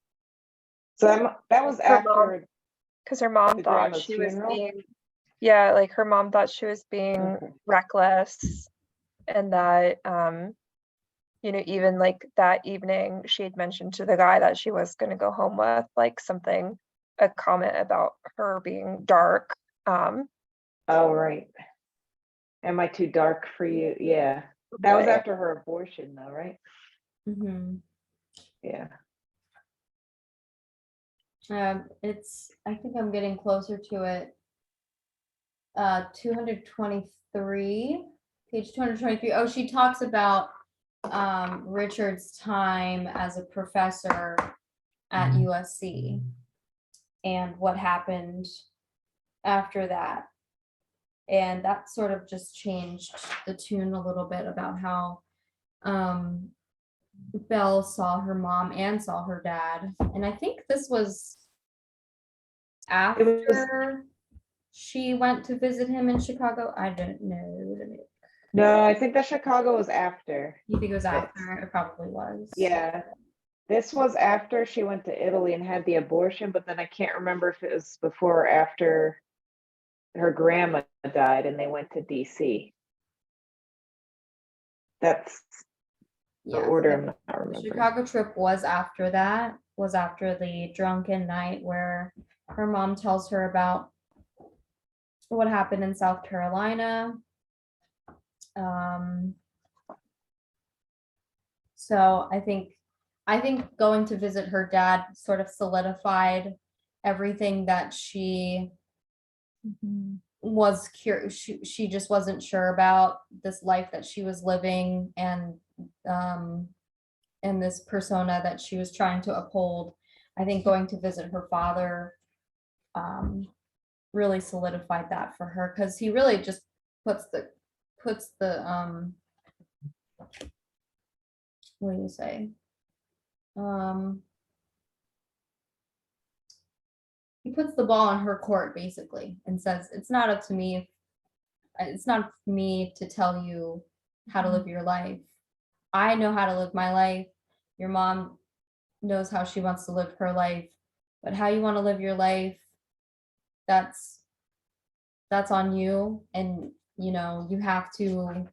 So that was Her mom, after because her mom the thought grandma's she was funeral? being, yeah, like her mom thought she was being Okay. reckless, and that even like that evening she had mentioned to the guy that she was going to go home with like something, a comment about her being dark. Oh, right. Am I too dark for you? Yeah. That was Right. after her abortion though, right? Mhm. Yeah. I think I'm getting closer to it. 223, page 223. Oh, she talks about Richard's time as a professor at USC and what happened after that. And that sort of just changed the tune a little bit about how Belle saw her mom and saw her dad. And I think this was after she went to visit him in Chicago. I don't know. No, I think the Chicago was after. You think it was after? It probably was. Yeah. This was after she went to Italy and had the abortion, but then I can't remember if it was before or after her grandma died and they went to DC. That's the Yeah. order I'm not remembering. Chicago trip was after that, was after the drunken night where her mom tells her about what happened in South Carolina. So I think going to visit her dad sort of solidified everything that she was curious. She just wasn't sure about this life that she was living and this persona that she was trying to uphold. I think going to visit her father really solidified that for her, because he really just puts the what do you say? He puts the ball in her court basically and says, it's not up to me. It's not for me to tell you how to live your life. I know how to live my life. Your mom knows how she wants to live her life, but how you want to live your life, that's on you. And you have to,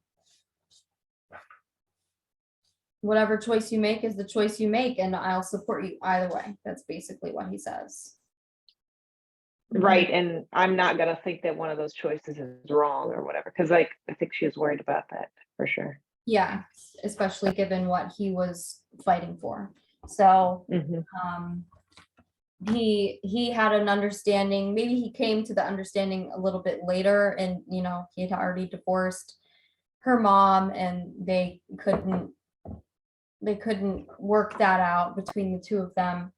whatever choice you make is the choice you make, and I'll support you either way. That's basically what he says. Right, and I'm not gonna think that one of those choices is wrong or whatever, because I think she was worried about that for sure. Yeah, especially given what he was fighting for. So he had an understanding. Maybe he came to the understanding a little bit later, and he had already divorced her mom, and they couldn't work that out between the two of them.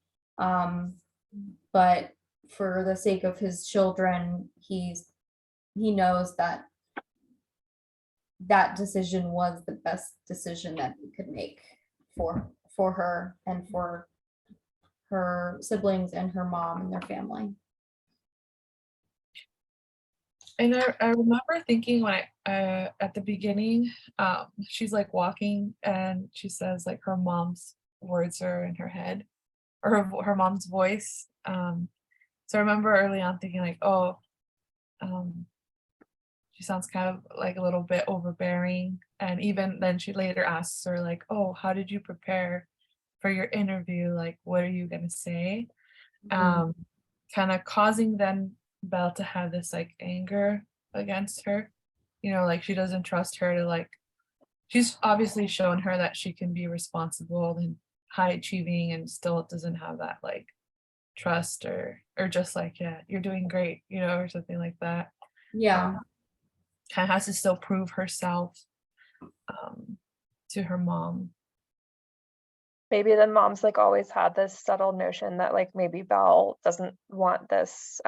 But for the sake of his children, he knows that decision was the best decision that he could make for her and for her siblings and her mom and their family. And I remember thinking when at the beginning, she's like walking and she says like her mom's words are in her head, or her mom's voice. So I remember early on thinking like, oh, she sounds kind of like a little bit overbearing. And even then she later asks her like, oh, how did you prepare for your interview? Like, what are you gonna say? Kind of causing then Belle to have this like anger against her, like she doesn't trust her to like, she's obviously shown her that she can be responsible and high achieving and still doesn't have that like trust or just like, yeah, you're doing great, or something like that. Yeah. Kind of has to still prove herself to her mom. Maybe the mom's like always had this subtle notion that like maybe Belle doesn't want this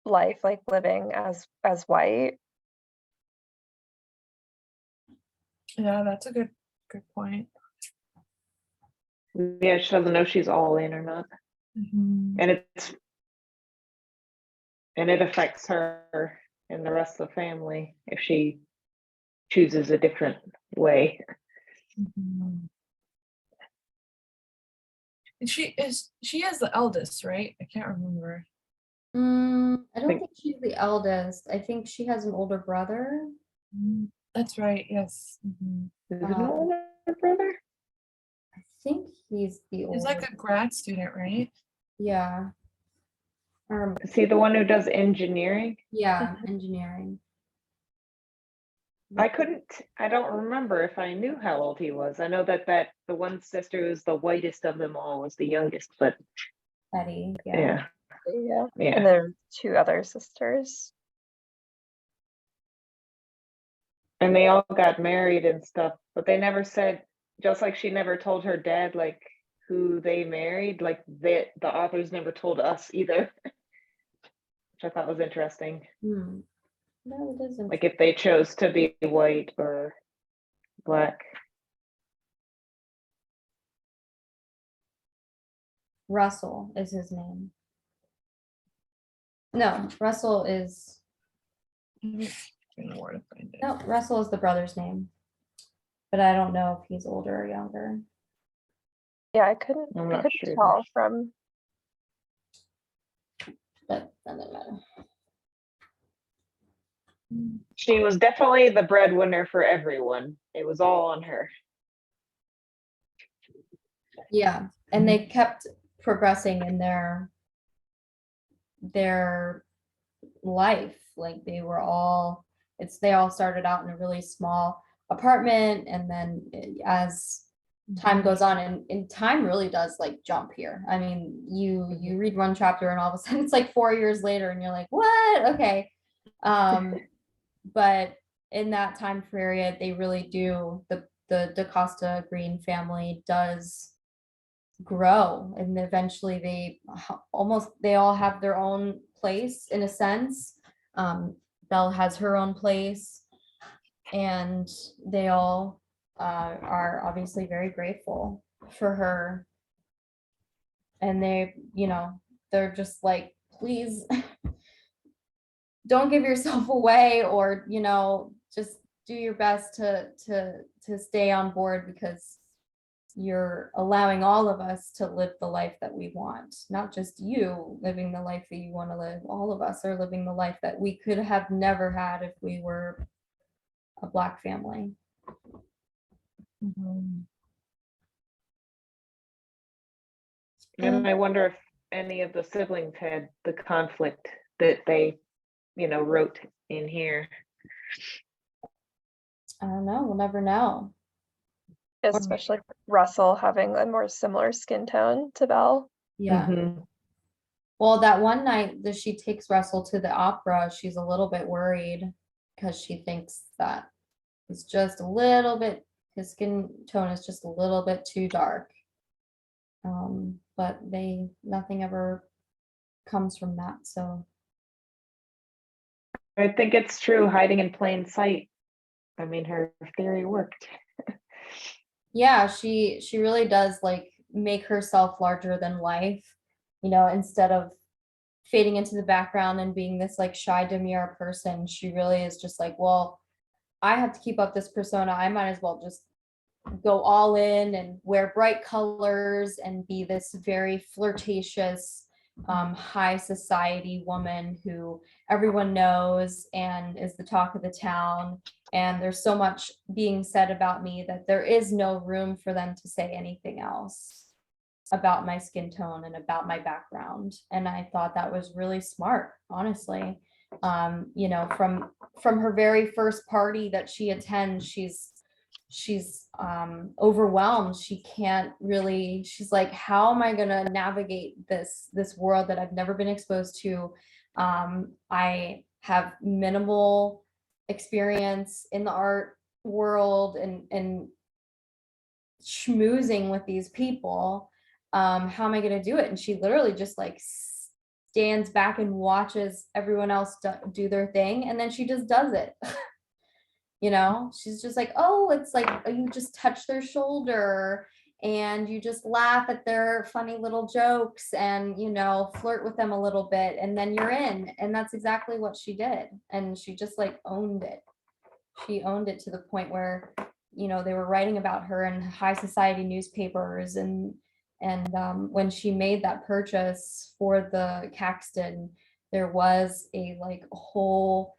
life, like living as white. Mm-hmm. Yeah, that's a good point. Yeah, she doesn't know if she's all in or not. And it affects her and the rest of the family if she chooses a different way. And she is the eldest, right? I can't remember. I don't think she's the eldest. I think she has an older brother. That's right, yes. Is it an older brother? I think he's the He's like a grad student, right? Yeah. Is he the one who does engineering? Yeah, engineering. I don't remember if I knew how old he was. I know that the one sister who's the whitest of them all was the youngest, but Eddie, yeah. Yeah, Yeah. yeah. And there are two other sisters. And they all got married and stuff, but they never said, just like she never told her dad like who they married, like the authors never told us either, which I thought was interesting. Hmm. No, it doesn't. Like if they chose to be white or black. Russell is his name. No, Russell is, I don't know where to find it. no, Russell is the brother's name. But I don't know if he's older or younger. Yeah, I couldn't I'm not sure. tell from, But doesn't matter. She was definitely the breadwinner for everyone. It was all on her. Yeah, and they kept progressing in their life. Like they were all, they all started out in a really small apartment, and then as time goes on, and time really does like jump here. I mean, you read one chapter and all of a sudden it's like 4 years later and you're like, what? Okay. But in that time period, they really do, the DaCosta Green family does grow, and eventually they all have their own place in a sense. Belle has her own place, and they all are obviously very grateful for her, and they're just like, please don't give yourself away, or just do your best to stay on board, because you're allowing all of us to live the life that we want. Not just you living the life that you want to live. All of us are living the life that we could have never had if we were a Black family. Mhm. And I wonder if any of the siblings had the conflict that they, wrote in here. I don't know. We'll never know. especially Russell having a more similar skin tone to Belle. Yeah. Mhm. Well, that one night that she takes Russell to the opera, she's a little bit worried because she thinks that it's just a little bit, his skin tone is just a little bit too dark. But nothing ever comes from that. So I think it's true, hiding in plain sight. I mean, her theory worked. yeah, she really does like make herself larger than life, instead of fading into the background and being this like shy, demure person. She really is just like, well, I have to keep up this persona. I might as well just go all in and wear bright colors and be this very flirtatious, high society woman who everyone knows and is the talk of the town. And there's so much being said about me that there is no room for them to say anything else about my skin tone and about my background. And I thought that was really smart, honestly. From her very first party that she attends, she's overwhelmed. She can't really, she's like, how am I gonna navigate this world that I've never been exposed to? I have minimal experience in the art world and schmoozing with these people. How am I going to do it? And she literally just like stands back and watches everyone else do their thing, and then she just does it. She's just like, oh, it's like you just touch their shoulder and you just laugh at their funny little jokes and flirt with them a little bit, and then you're in. And that's exactly what she did, and she just like owned it. She owned it to the point where they were writing about her in high society newspapers, and when she made that purchase for the Caxton, there was a like whole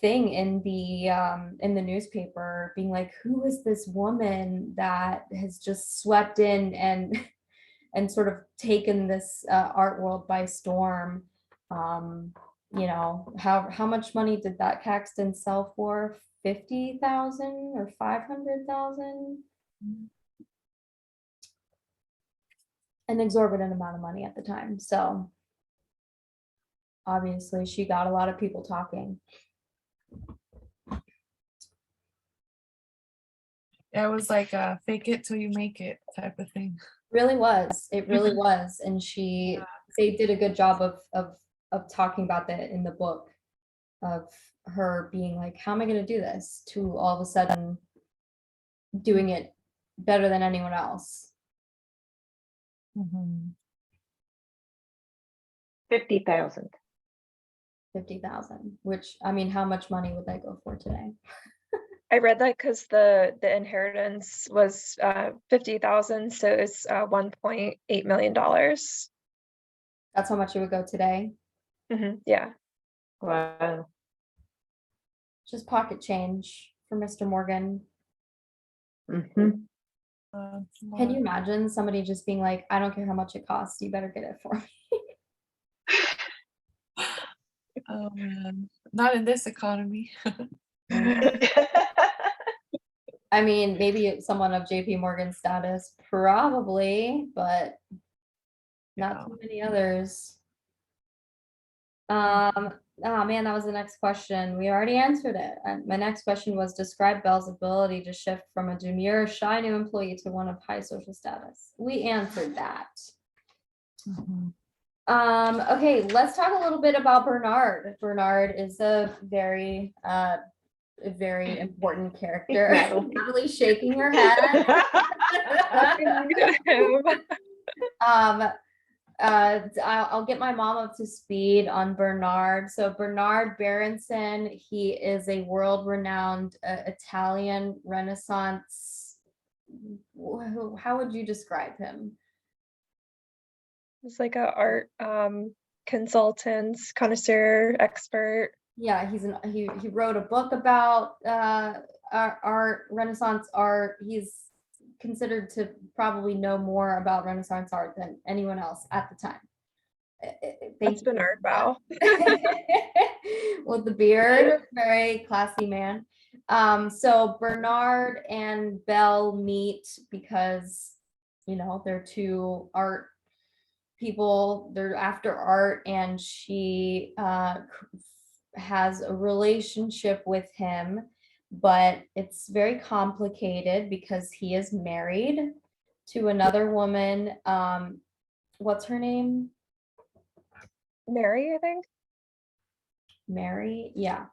thing in the newspaper being like, who is this woman that has just swept in and and sort of taken this art world by storm. How much money did that Caxton sell for? 50,000 or 500,000? an exorbitant amount of money at the time. So obviously she got a lot of people talking. Yeah, it was like a fake it till you make it type of thing. Really was. It really was. And they did a good job of talking about that in the book, of her being like, how am I going to do this? To all of a sudden doing it better than anyone else. 50,000. 50,000, which, I mean, how much money would that go for today? I read that because the inheritance was 50,000, so it's $1.8 million. That's how much it would go today. Yeah. Wow. Just pocket change for Mr. Morgan. Hmm. Can you imagine somebody just being like, I don't care how much it costs, you better get it for me? Oh man, not in this economy. I mean, maybe someone of JP Morgan status, probably, but not too many others. Oh man, that was the next question. We already answered it. My next question was, describe Belle's ability to shift from a demure, shy new employee to one of high social status. We answered that. Okay, let's talk a little bit about Bernard. Bernard is a very important character. Natalie shaking her head. I'll get my mom up to speed on Bernard. So Bernard Berenson, he is a world-renowned Italian Renaissance. How would you describe him? It's like a art consultant, connoisseur, expert. Yeah, he wrote a book about art, Renaissance art. He's considered to probably know more about Renaissance art than anyone else at the time. That's Bernard, wow. With the beard, very classy man. So Bernard and Belle meet because, you know, they're two art people, they're after art, and she has a relationship with him, but it's very complicated because he is married to another woman. What's her name? Mary, I think. Mary, yeah.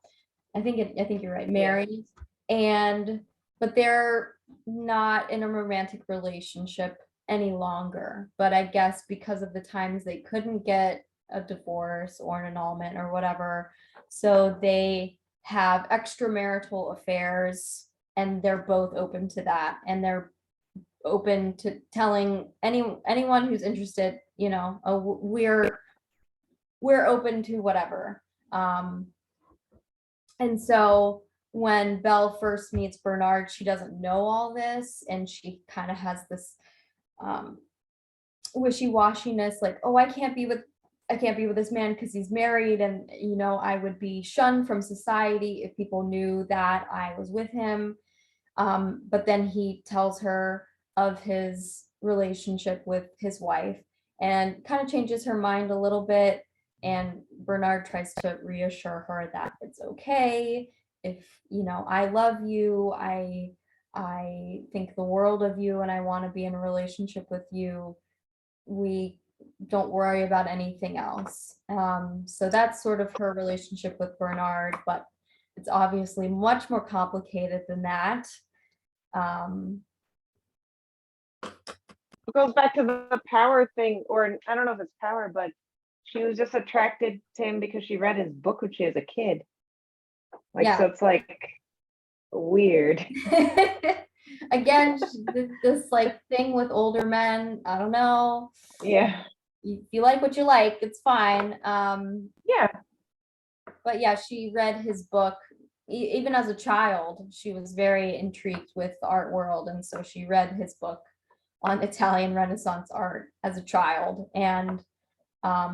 I think you're right, Mary. But they're not in a romantic relationship any longer. But I guess because of the times they couldn't get a divorce or an annulment or whatever, so they have extramarital affairs, and they're both open to that, and they're open to telling anyone who's interested, you know, we're open to whatever. And so when Belle first meets Bernard, she doesn't know all this, and she kind of has this wishy-washiness, like, oh, I can't be with this man because he's married, and you know, I would be shunned from society if people knew that I was with him. But then he tells her of his relationship with his wife and kind of changes her mind a little bit. And Bernard tries to reassure her that it's okay. If, you know, I love you, I think the world of you, and I want to be in a relationship with you. We don't worry about anything else. So that's sort of her relationship with Bernard, but it's obviously much more complicated than that. It goes back to the power thing, or I don't know if it's power, but she was just attracted to him because she read his book when she was a kid. Like, Yeah. so it's like weird. Again, this like thing with older men, I don't know. Yeah. You like what you like, it's fine. Yeah. But yeah, she read his book even as a child. She was very intrigued with the art world, and so she read his book on Italian Renaissance art as a child. And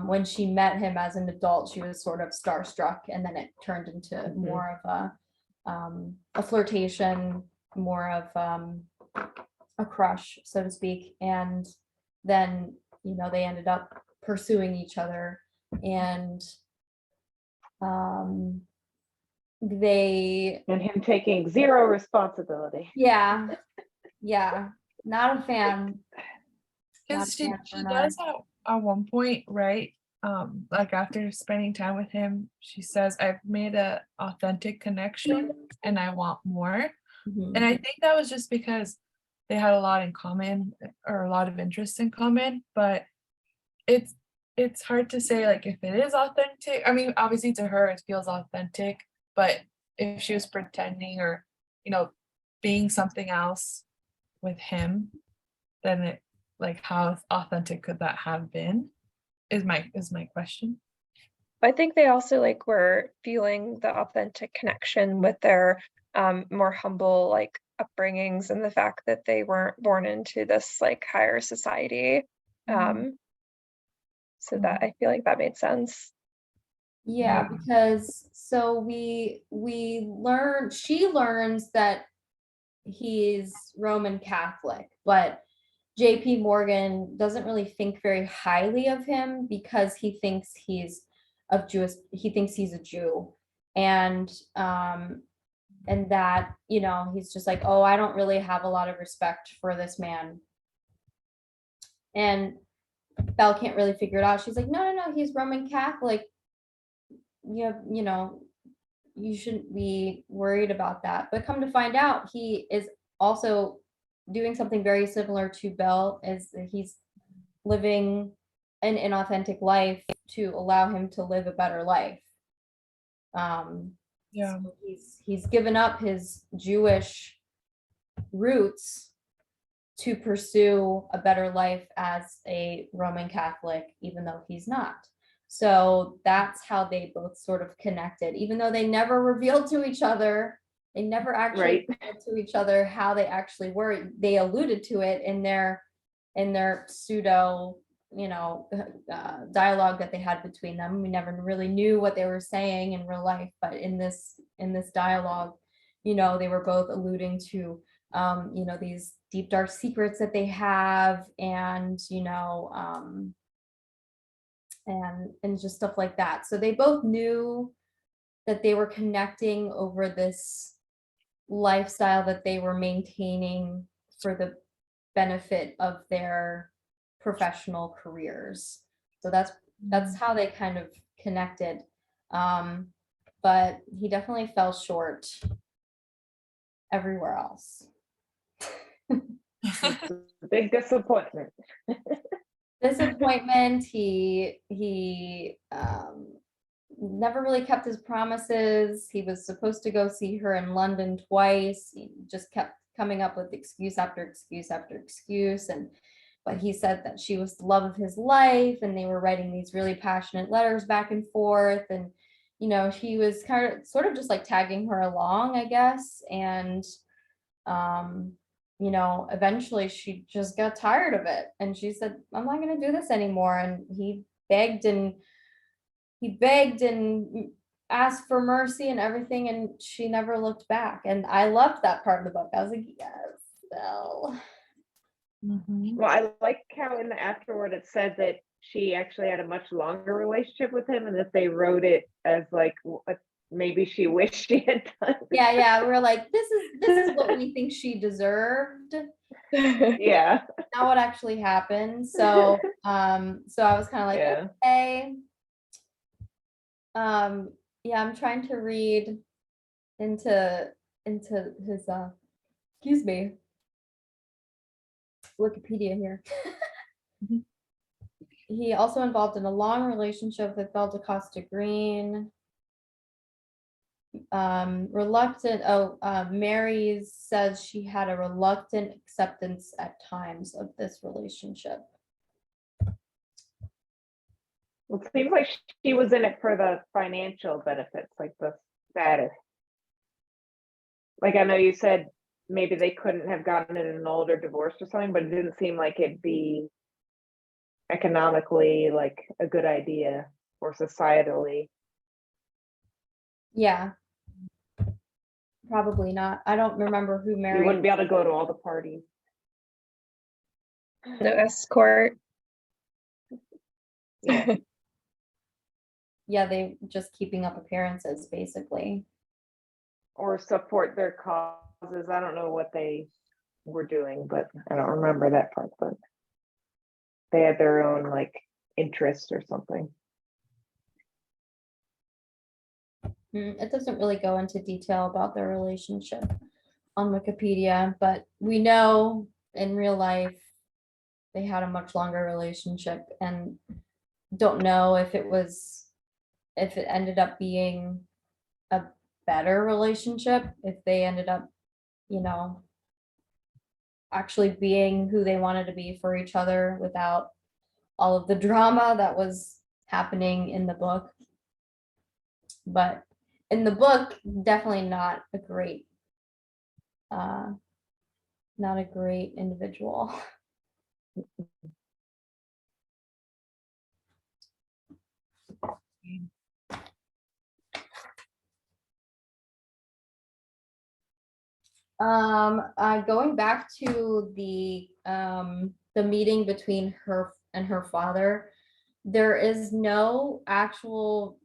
when she met him as an adult, she was sort of starstruck, and then it turned into more of a flirtation, more of a crush, so to speak. And then you know, they ended up pursuing each other, and they, And him taking zero responsibility. yeah, not a fan. Not Because a she fan for she Bernard. does at one point, right? Like after spending time with him, she says, "I've made a authentic connection, and I want more." Mhm. And I think that was just because they had a lot in common, or a lot of interests in common. But it's hard to say like if it is authentic. I mean, obviously to her it feels authentic, but if she was pretending or, you know, being something else with him, then it, like, how authentic could that have been? Is my question. I think they also like were feeling the authentic connection with their more humble like upbringings and the fact that they weren't born into this like higher society. So that I feel like that made sense. Yeah, Yeah. because so she learns that he's Roman Catholic, but JP Morgan doesn't really think very highly of him because he thinks he's a Jew. And that, you know, he's just like, oh, I don't really have a lot of respect for this man. And Belle can't really figure it out. She's like, no, he's Roman Catholic. You know, you shouldn't be worried about that. But come to find out, he is also doing something very similar to Belle, is that he's living an inauthentic life to allow him to live a better life. Yeah. So he's given up his Jewish roots to pursue a better life as a Roman Catholic, even though he's not. So that's how they both sort of connected, even though they never revealed to each other. They never actually revealed to each other how they actually were. They alluded to it in their pseudo, you know, dialogue that they had between them. We never really knew what they were saying in real life, but in this dialogue, you know, they were both alluding to you know, these deep dark secrets that they have, and you know, and just stuff like that. So they both knew that they were connecting over this lifestyle that they were maintaining for the benefit of their professional careers. So that's how they kind of connected. But he definitely fell short everywhere else. It's a big disappointment. Disappointment. He never really kept his promises. He was supposed to go see her in London twice. He just kept coming up with excuse after excuse after excuse. But he said that she was the love of his life, and they were writing these really passionate letters back and forth. And you know, he was sort of just like tagging her along, I guess. And you know, eventually she just got tired of it, and she said, I'm not going to do this anymore. And he begged and asked for mercy and everything, and she never looked back. And I loved that part of the book. I was like, yes, Belle. Well, I like how in the afterword it said that she actually had a much longer relationship with him, and that they wrote it as like maybe she wished she had done. Yeah, we were like, this is what we think she deserved, Yeah. not what actually happened. So so I was kind of like, Yeah. okay. Yeah, I'm trying to read into his excuse me, Wikipedia here. He also involved in a long relationship with Belle Costa Green. Mary says she had a reluctant acceptance at times of this relationship. Well, it seems like she was in it for the financial benefits, like the status. Like, I know you said maybe they couldn't have gotten it annulled or divorced or something, but it didn't seem like it'd be economically like a good idea or societally. Yeah, probably not. I don't remember who You married. wouldn't be able to go to all the parties. No escort. Yeah. Yeah, they just keeping up appearances, basically. Or support their causes. I don't know what they were doing, but I don't remember that part, but they had their own like interests or something. It doesn't really go into detail about their relationship on Wikipedia, but we know in real life they had a much longer relationship, and don't know if it ended up being a better relationship, if they ended up, you know, actually being who they wanted to be for each other without all of the drama that was happening in the book. But in the book, definitely not a great individual. Going back to the meeting between her and her father, there is no actual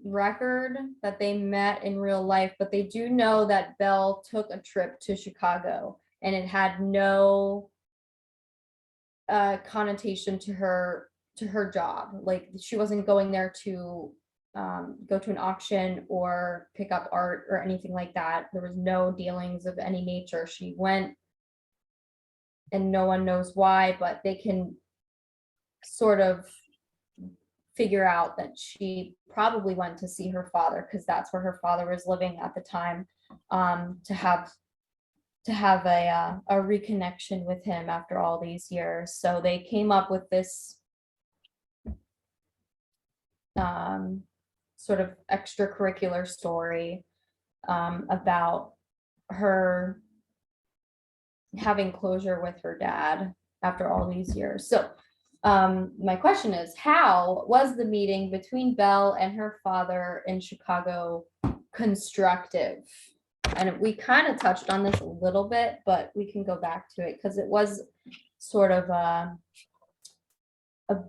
record that they met in real life, but they do know that Belle took a trip to Chicago, and it had no connotation to her job. Like, she wasn't going there to go to an auction or pick up art or anything like that. There was no dealings of any nature. She went, and no one knows why, but they can sort of figure out that she probably went to see her father, because that's where her father was living at the time, to have a reconnection with him after all these years. So they came up with this sort of extracurricular story about her having closure with her dad after all these years. So my question is, how was the meeting between Belle and her father in Chicago constructive? And we kind of touched on this a little bit, but we can go back to it because it was sort of a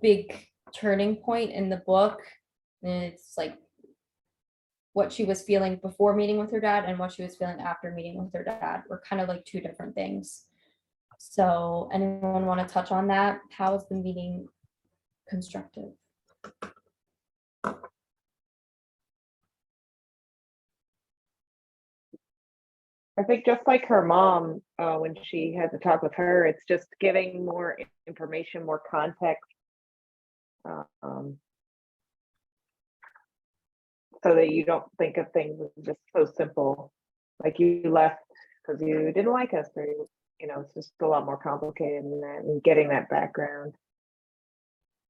big turning point in the book. And it's like what she was feeling before meeting with her dad and what she was feeling after meeting with her dad were kind of like two different things. So anyone want to touch on that? How is the meeting constructive? I think just like her mom, when she had to talk with her, it's just giving more information, more context. So that you don't think of things as just so simple, like you left because you didn't like us, or it's just a lot more complicated than that, and getting that background.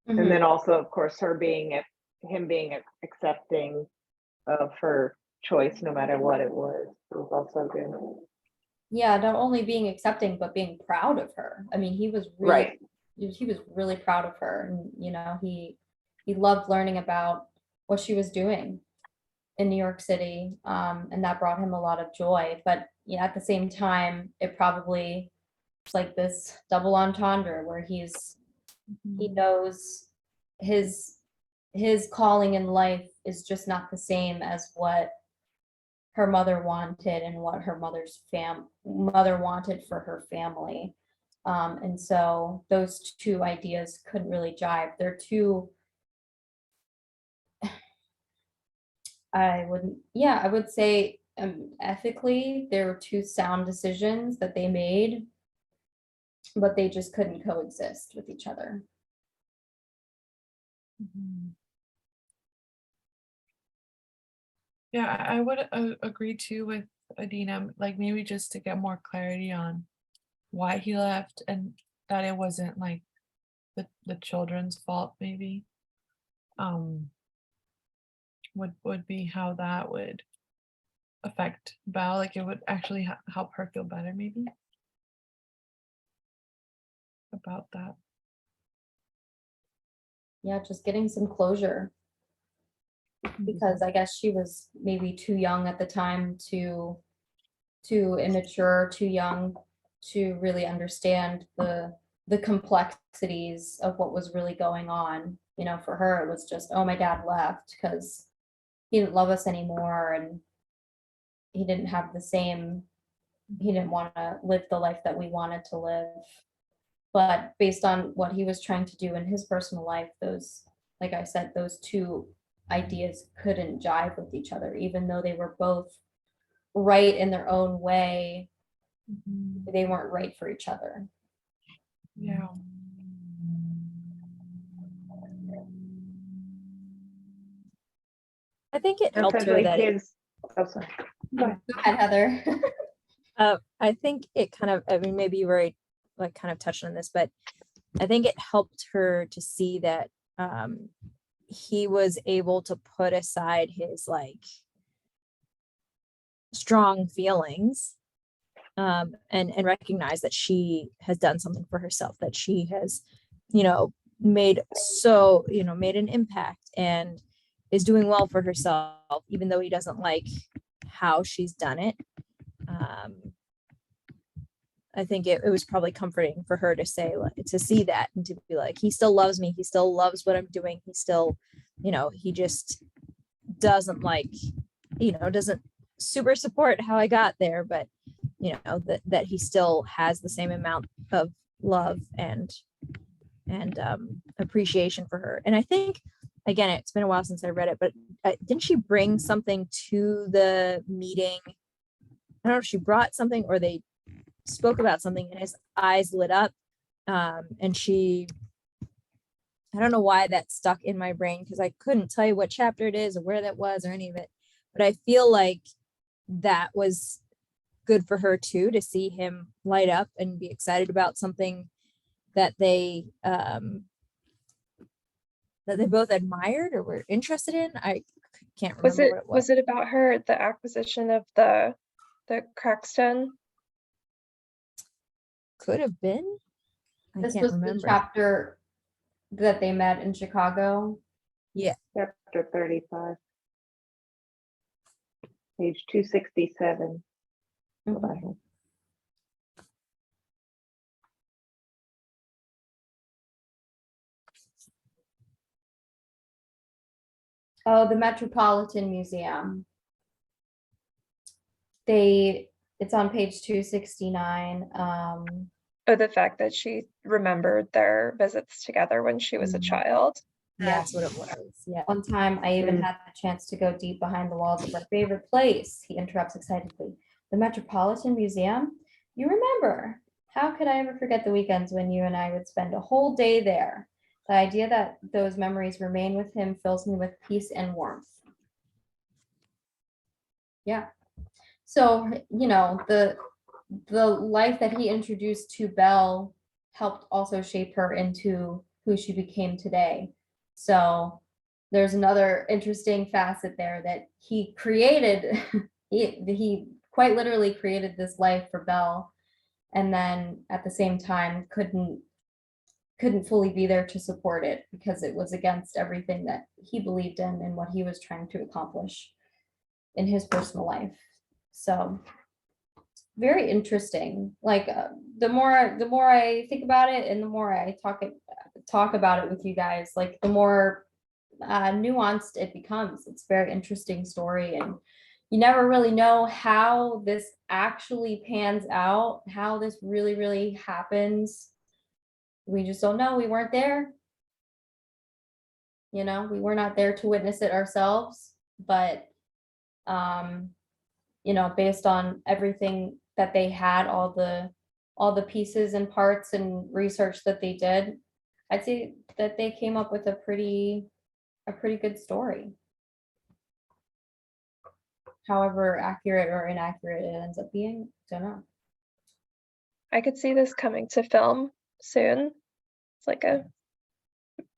And then also, of course, him being accepting of her choice, no matter what it was also good. Yeah, not only being accepting, but being proud of her. I mean, he was really proud of her, and he loved learning about what she was doing in New York City, and that brought him a lot of joy. But at the same time, it's like this double entendre where he knows his calling in life is just not the same as what her mother wanted and what her mother wanted for her family. And so those two ideas couldn't really jive. They're two, I would say ethically, there were two sound decisions that they made, but they just couldn't coexist with each other. Yeah, I would agree too with Adina, like maybe just to get more clarity on why he left, and that it wasn't like the children's fault, maybe. Would be how that would affect Belle, like it would actually help her feel better, maybe, about that. Yeah, just getting some closure, because I guess she was maybe too young at the time, too immature, too young to really understand the the complexities of what was really going on. You know, for her, it was just, oh, my dad left because he didn't love us anymore, and he didn't have the same, he didn't want to live the life that we wanted to live. But based on what he was trying to do in his personal life, those, like I said, those two ideas couldn't jive with each other, even though they were both right in their own way. They weren't right for each other. Yeah. I think it And helped for her the that kids, oh, sorry. Go ahead. Go ahead, Heather. I think it kind of, I mean, maybe you already like kind of touched on this, but I think it helped her to see that he was able to put aside his like strong feelings and recognize that she has done something for herself, that she has, made an impact and is doing well for herself, even though he doesn't like how she's done it. I think it was probably comforting for her to say, like, to see that and to be like, he still loves me. He still loves what I'm doing. He still, he just doesn't like, doesn't super support how I got there, but that he still has the same amount of love and appreciation for her. And I think, again, it's been a while since I read it, but didn't she bring something to the meeting? I don't know if she brought something or they spoke about something and his eyes lit up. And I don't know why that stuck in my brain because I couldn't tell you what chapter it is or where that was or any of it. But I feel like that was good for her too, to see him light up and be excited about something that they both admired or were interested in. I can't remember what it was. Was it about the acquisition of the Crackstone? Could have been. I This can't was the remember. chapter that they met in Chicago. Yeah. Chapter 35. Page 267. What I have. Oh, the Metropolitan Museum. It's on page 269. Oh, the fact that she remembered their visits together when she was a child. That's what it was. Yeah. One time I even had the chance to go deep behind the walls of our favorite place. He interrupts excitedly. The Metropolitan Museum? You remember. How could I ever forget the weekends when you and I would spend a whole day there? The idea that those memories remain with him fills me with peace and warmth. Yeah. So, the life that he introduced to Belle helped also shape her into who she became today. So there's another interesting facet there that he created. he quite literally created this life for Belle, and then at the same time couldn't fully be there to support it because it was against everything that he believed in and what he was trying to accomplish in his personal life. So very interesting. Like the more I think about it and the more I talk about it with you guys, like the more nuanced it becomes. It's a very interesting story, and you never really know how this actually pans out, how this really, really happens. We just don't know. We weren't there. We were not there to witness it ourselves, but based on everything that they had, all the pieces and parts and research that they did, I'd say that they came up with a pretty good story. However accurate or inaccurate it ends up being, don't know. I could see this coming to film soon. It's like a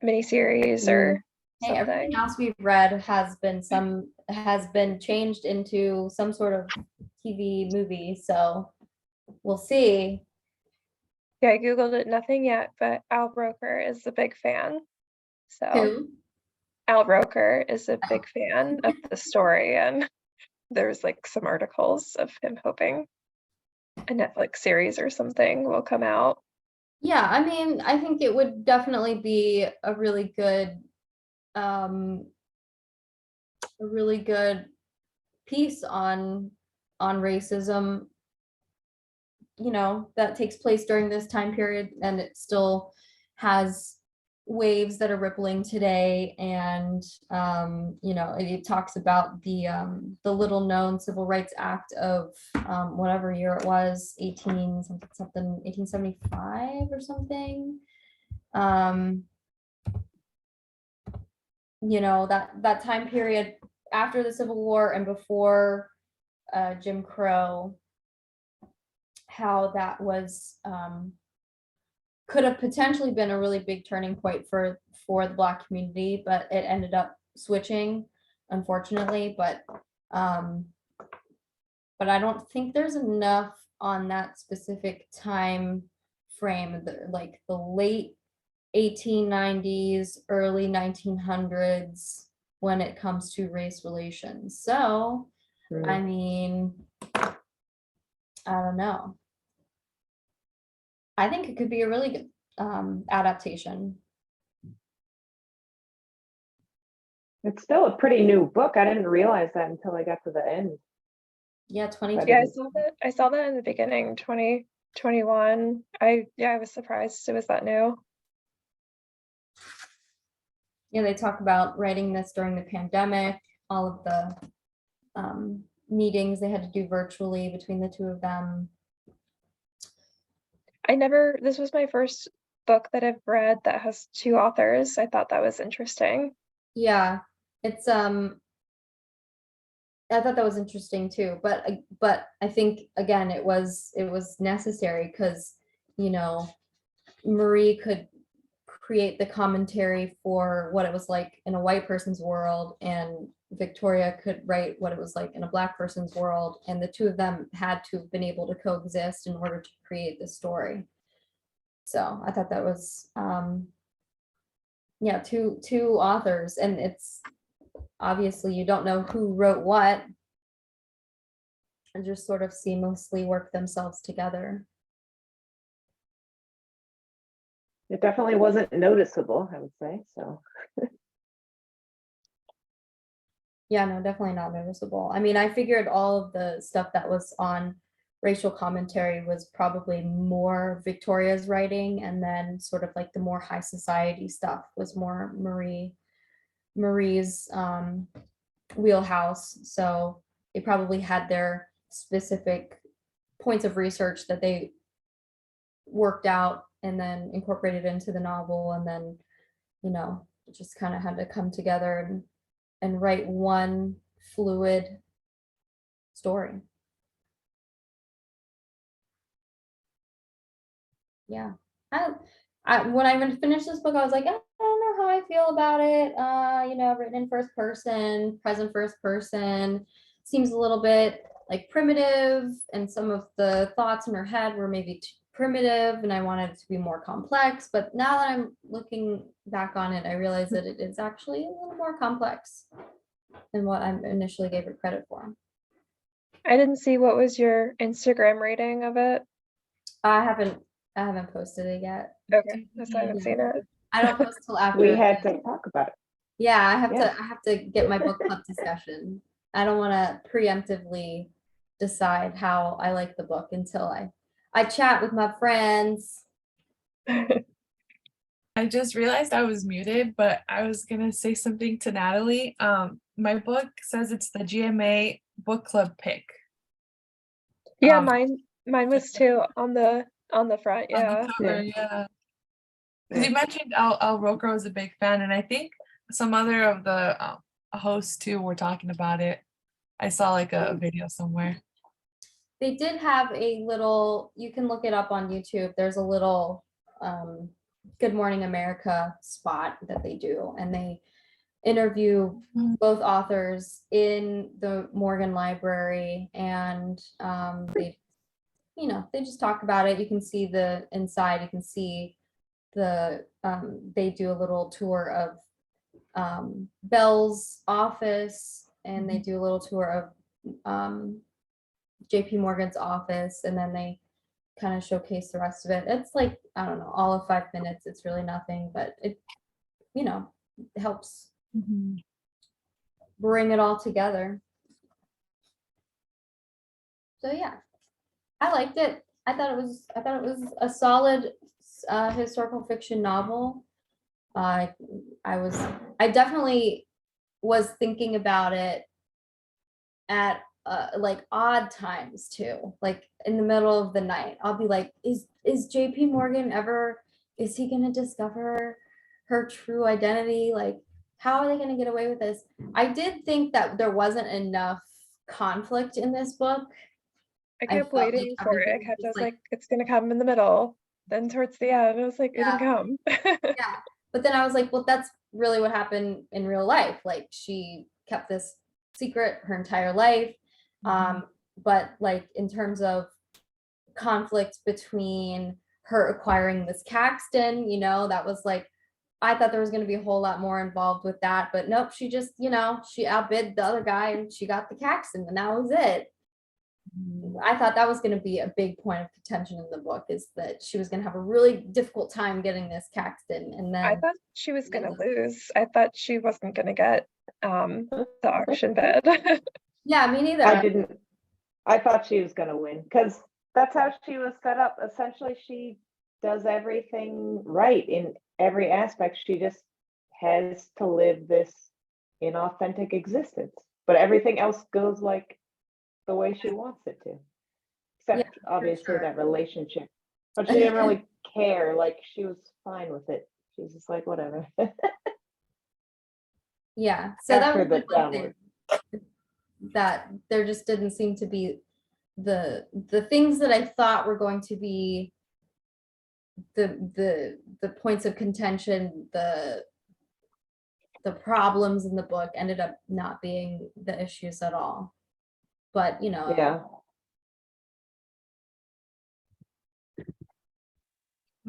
miniseries or Hey, everything something. else we've read has been changed into some sort of TV movie, so we'll see. Yeah, I Googled it, nothing yet, but Al Roker is a big fan. So Who? Al Roker is a big fan of the story, and there's like some articles of him hoping a Netflix series or something will come out. Yeah, I mean, I think it would definitely be um, a really good piece on racism, that takes place during this time period, and it still has waves that are rippling today. And it talks about the little known Civil Rights Act of whatever year it was, 18 something something, 1875 or something. um that time period after the Civil War and before Jim Crow, how that was could have potentially been a really big turning point for the Black community, but it ended up switching, unfortunately. Um, but I don't think there's enough on that specific time frame, like the late 1890s, early 1900s, when it comes to race relations. So, I mean, I don't know. I think it could be a really good adaptation. It's still a pretty new book. I didn't realize that until I got to the end. Yeah, 22. Yeah, I saw that in the beginning, 2021. I was surprised it was that new. Yeah, they talk about writing this during the pandemic, all of the meetings they had to do virtually between the two of them. This was my first book that I've read that has two authors. I thought that was interesting. Yeah, it's I thought that was interesting too, but I think again it was necessary because Marie could create the commentary for what it was like in a white person's world, and Victoria could write what it was like in a Black person's world, and the two of them had to have been able to coexist in order to create this story. So I thought that was yeah, two authors, and it's obviously you don't know who wrote what, and just sort of seamlessly work themselves together. It definitely wasn't noticeable, I would say. So Yeah, no, definitely not noticeable. I mean, I figured all of the stuff that was on racial commentary was probably more Victoria's writing, and then sort of like the more high society stuff was more Marie's wheelhouse. So they probably had their specific points of research that they worked out and then incorporated into the novel, and then it just kind of had to come together and write one fluid story. Yeah. When I finished this book, I was like, I don't know how I feel about it. Written in first person, present first person, seems a little bit like primitive, and some of the thoughts in her head were maybe too primitive, and I wanted it to be more complex. But now that I'm looking back on it, I realize that it is actually a little more complex than what I initially gave it credit for. I didn't see, what was your Instagram rating of it? I haven't posted it yet. Okay, I haven't seen it. I don't post till after. we had to talk about it. Yeah, Yeah. I have to get my book club discussion. I don't want to preemptively decide how I like the book until I chat with my friends. I just realized I was muted, but I was gonna say something to Natalie. My book says it's the GMA book club pick. Yeah, Um, mine was too on the front. on Yeah. the cover, yeah. Because you mentioned Al Roker was a big fan, and I think some other of the hosts too were talking about it. I saw like a video somewhere. They did have a little, you can look it up on YouTube. There's a little Good Morning America spot that they do, and they interview both authors in the Morgan Library, and they just talk about it. You can see the inside, you can see they do a little tour of Bell's office, and they do a little tour of JP Morgan's office, and then they kind of showcase the rest of it. It's like, I don't know, all of 5 minutes. It's really nothing, but it, helps bring it all together. So yeah, I liked it. I thought it was a solid historical fiction novel. I definitely was thinking about it at like odd times too, like in the middle of the night. I'll be like, is JP Morgan ever, is he gonna discover her true identity? Like, how are they gonna get away with this? I did think that there wasn't enough conflict in this book. I I kept felt like waiting for it. I everything kept, was I was like- like, it's gonna come in the middle. Then towards the end, I was like, it didn't come. Yeah, but then I was like, well, that's really what happened in real life. Like, she kept this secret her entire life. But like in terms of conflict between her acquiring this Caxton, that was like, I thought there was going to be a whole lot more involved with that, but nope, she just, she outbid the other guy and she got the Caxton, and that was it. I thought that was going to be a big point of contention in the book, is that she was going to have a really difficult time getting this Caxton, and then I thought she was gonna lose. I thought she wasn't gonna get the auction bid. yeah, me neither. I didn't. I thought she was going to win because that's how she was set up. Essentially, she does everything right in every aspect. She just has to live this inauthentic existence, but everything else goes like the way she wants it to, except Yeah, for obviously sure. that relationship. But she didn't really care. Like, she was fine with it. She was just like, whatever. Yeah, so that After was the the one thing, downward. that there just didn't seem to be the things that I thought were going to be the points of contention, the problems in the book ended up not being the issues at all. But Yeah.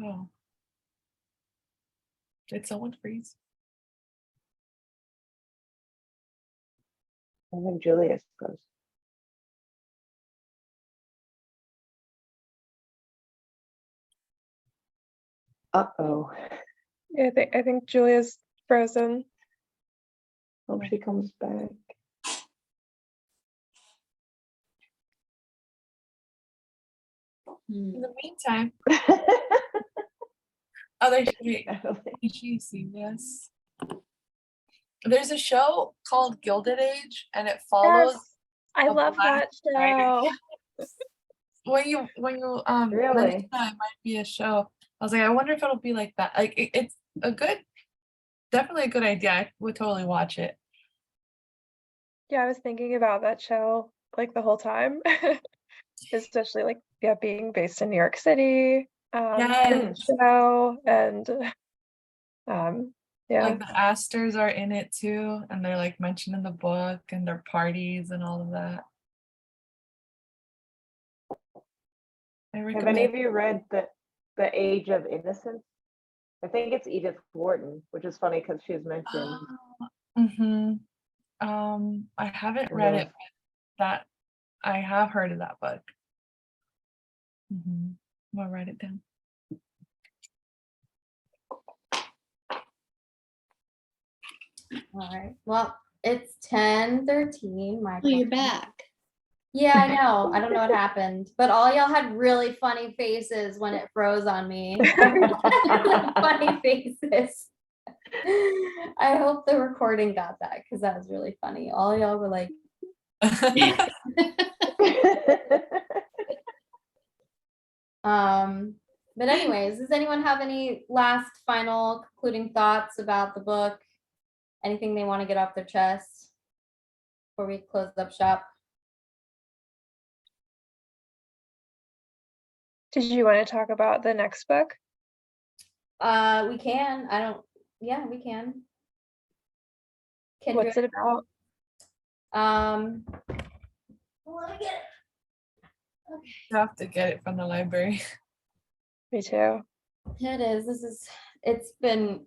Oh. Did someone freeze? I think Julius goes. Uh-oh. Yeah, I think Julia's frozen. Hope she comes back. In the meantime, wait, did you see this? There's a show called Gilded Age, and it follows Yes, I a love black that writer. show. when you Really? mentioned that it might be a show, I was like, I wonder if it'll be like that. Like, it's definitely a good idea. I would totally watch it. Yeah, I was thinking about that show like the whole time. Especially like, yeah, being based in New York City, Yes. show, and yeah. Like, the Astors are in it too, and they're like mentioned in the book, and their parties and all of that. I Have recommend. any of you read the Age of Innocence? I think it's Edith Wharton, which is funny because she's mentioned. I haven't in read the- it, but that I have heard of that book. I'm gonna write it down. all right. Well, it's 10:13. Oh, you're back. Yeah, I know. I don't know what happened, but all y'all had really funny faces when it froze on me. Funny faces. I hope the recording got that, because that was really funny. All y'all were like, but anyways, does anyone have any last final concluding thoughts about the book? Anything they want to get off their chest before we close up shop? Did you want to talk about the next book? We can. Yeah, we can. What's it about? Let me get it. You have to get it from the library. Me too. It is. It's been,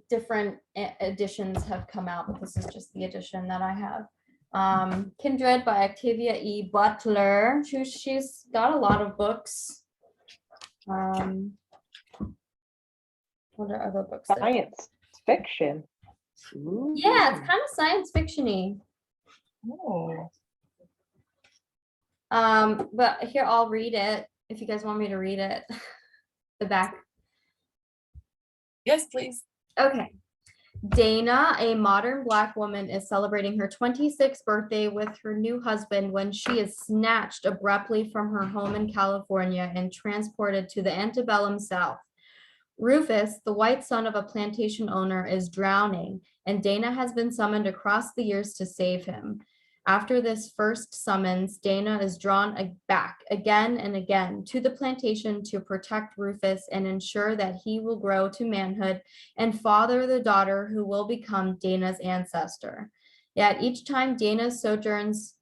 different editions have come out, but this is just the edition that I have. Kindred by Octavia E. Butler. She's got a lot of books. What are other books? there? Science fiction. Yeah, it's Ooh. kind of science fiction-y. Oh, But here, I'll read it if you guys want me to read it. The back. yes, please. Okay. Dana, a modern Black woman, is celebrating her 26th birthday with her new husband when she is snatched abruptly from her home in California and transported to the antebellum South. Rufus, the white son of a plantation owner, is drowning, and Dana has been summoned across the years to save him. After this first summons, Dana is drawn back again and again to the plantation to protect Rufus and ensure that he will grow to manhood and father the daughter who will become Dana's ancestor. Yet each time Dana's sojourns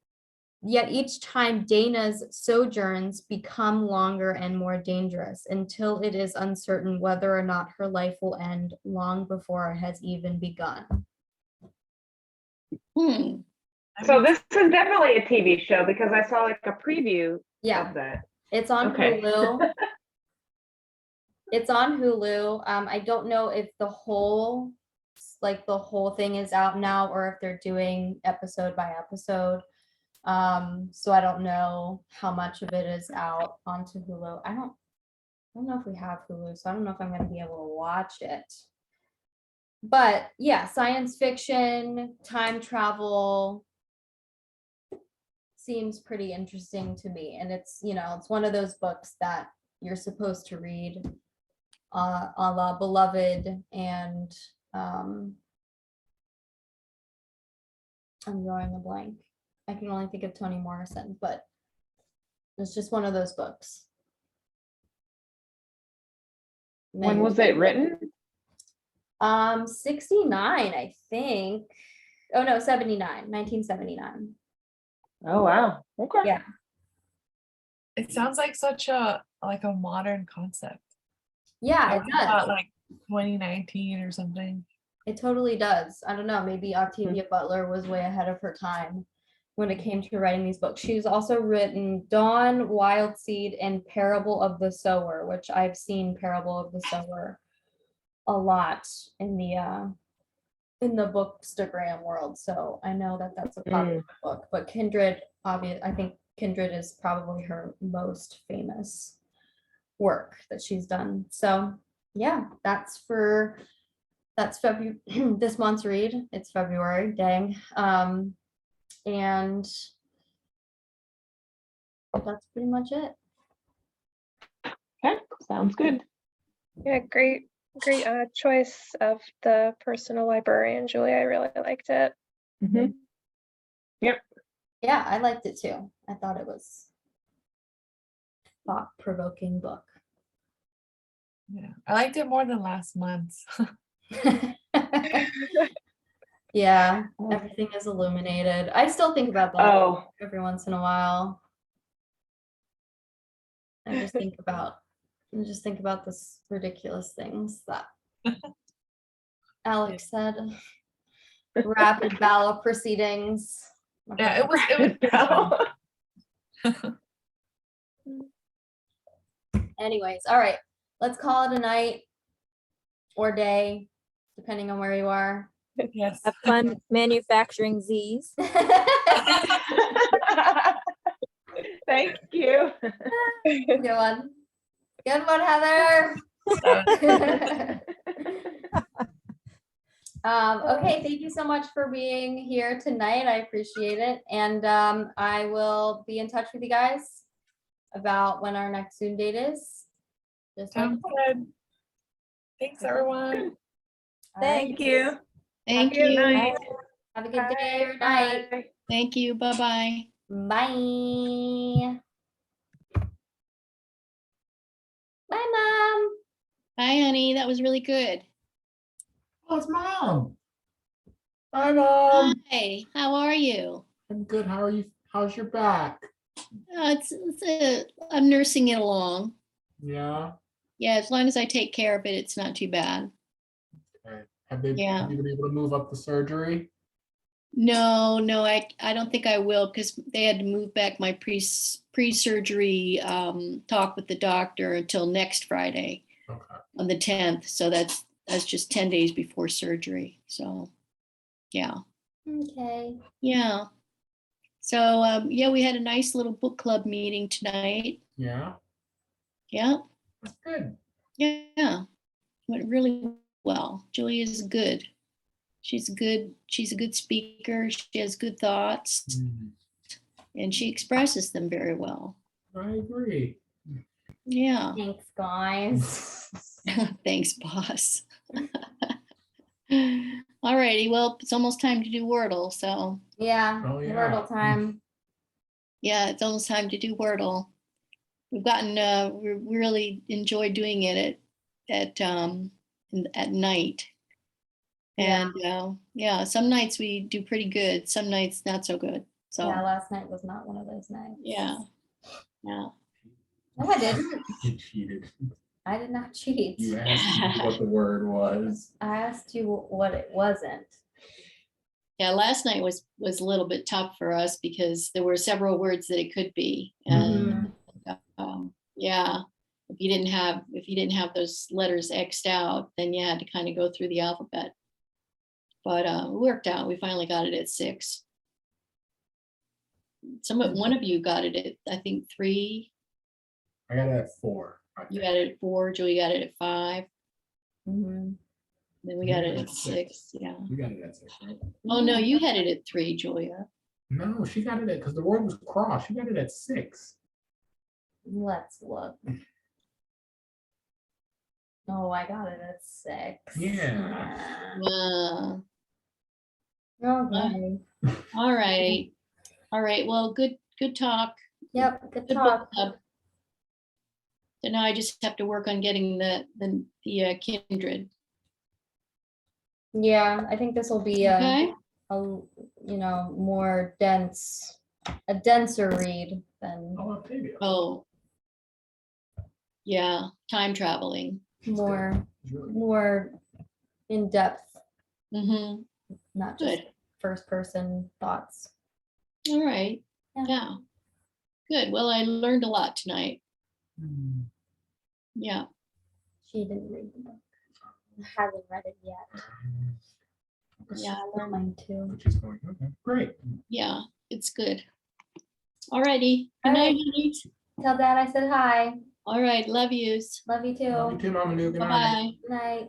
become longer and more dangerous until it is uncertain whether or not her life will end long before it has even begun. So this is definitely a TV show because I saw like a preview Yeah, of that. it's on Okay. Hulu. It's on Hulu. I don't know if the whole thing is out now or if they're doing episode by episode. So I don't know how much of it is out onto Hulu. I don't know if we have Hulu, so I don't know if I'm going to be able to watch it. But yeah, science fiction, time travel seems pretty interesting to me. And it's, it's one of those books that you're supposed to read a la Beloved and I'm drawing a blank. I can only think of Toni Morrison, but it's just one of those books. When was it written? 69, I think. Oh no, 1979. Oh wow. Okay. Yeah. It sounds like such a modern concept. Yeah, it Like, it's not does. like 2019 or something. It totally does. I don't know, maybe Octavia Butler was way ahead of her time when it came to writing these books. She's also written Dawn, Wildseed, and Parable of the Sower, which I've seen Parable of the Sower a lot in the bookstagram world. So I know that that's a popular book, but Kindred, I think Kindred is probably her most famous work that she's done. So yeah, that's February, this month's read. It's February, dang. And that's pretty much it. Okay. Sounds good. Yeah, great choice of the personal librarian, Julie. I really liked it. Mhm. Yep. Yeah, I liked it too. I thought it was a thought-provoking book. Yeah, I liked it more than last month's. Yeah, everything is illuminated. I still think about that Oh, every once in a while. I just think about this ridiculous things that Alex said. Rapid ballot proceedings. Yeah, it was fun. Anyways, all right. Let's call it a night or day, depending on where you are. Yes. Have fun manufacturing Z's. thank you. Good one. Good one, Heather. Okay, thank you so much for being here tonight. I appreciate it. And I will be in touch with you guys about when our next Zoom date is. Just like Sounds good. Thanks, everyone. All right. Thank you. Thank Good you. night. Have a good day or night. Bye. Thank you. Bye-bye. Bye. Bye, Mom. Bye, honey. That was really good. Oh, it's Mom. Hi, Mom. Hi, how are you? I'm good. How are you? How's your back? I'm nursing it along. Yeah. Yeah, as long as I take care of it, it's not too bad. Okay. Yeah. Have you been able to move up the surgery? No, I don't think I will because they had to move back my pre-surgery talk with the doctor until next Friday Okay. on the 10th. So that's just 10 days before surgery. So yeah. Okay. Yeah. So yeah, we had a nice little book club meeting tonight. Yeah, Yeah. that's good. Yeah. Went really well. Julia's good. She's good. She's a good speaker. She has good thoughts Mm, and she expresses them very well. I agree. Yeah. Thanks, guys. Thanks, boss. All righty. Well, it's almost time to do Wordle. So Yeah, Oh, yeah. Wordle time. yeah, it's almost time to do Wordle. We've gotten, we really enjoy doing it at night. Yeah. And yeah, some nights we do pretty good, some nights not so good. So Yeah, last night was not one of those nights. yeah. No, I didn't. You cheated. I did not cheat. You asked me what the word was. I asked you what it wasn't. Yeah, last night was a little bit tough for us because there were several words that it could be. And yeah, if you didn't have those letters X'd out, then you had to kind of go through the alphabet. But it worked out. We finally got it at 6. One of you got it at, I think, 3. I got it at 4. I You think. got it at 4. Julie got it at 5. Mhm. Then we You got got it it at at 6. Yeah. You got it at 6, right? Oh no, you had it at 3, Julia. No, she got it at, because the word was cross. She got it at 6. Let's look. Oh, I got it at 6. Yeah. Okay. All right. All right. Well, good talk. Yep, good Good book talk. club. So now I just have to work on getting the kindred. Yeah, I think this will be Okay. more dense, a denser read than Oh, Octavia. Oh. Yeah, time traveling. more It's really good. more in depth, Mm-hmm. not just Good. first person thoughts. All right. Yeah. Yeah. Good. Well, I learned a lot tonight. Mm. Yeah. She didn't read the book. Hasn't read it yet. Yeah. I learned mine too. But she's going, okay, great. Yeah. It's good. All righty. Good All night, right. honey. Tell Dad I said hi. All right. Love yous. Love you too. Love you too, Mama New. Good night. Bye-bye. Good night.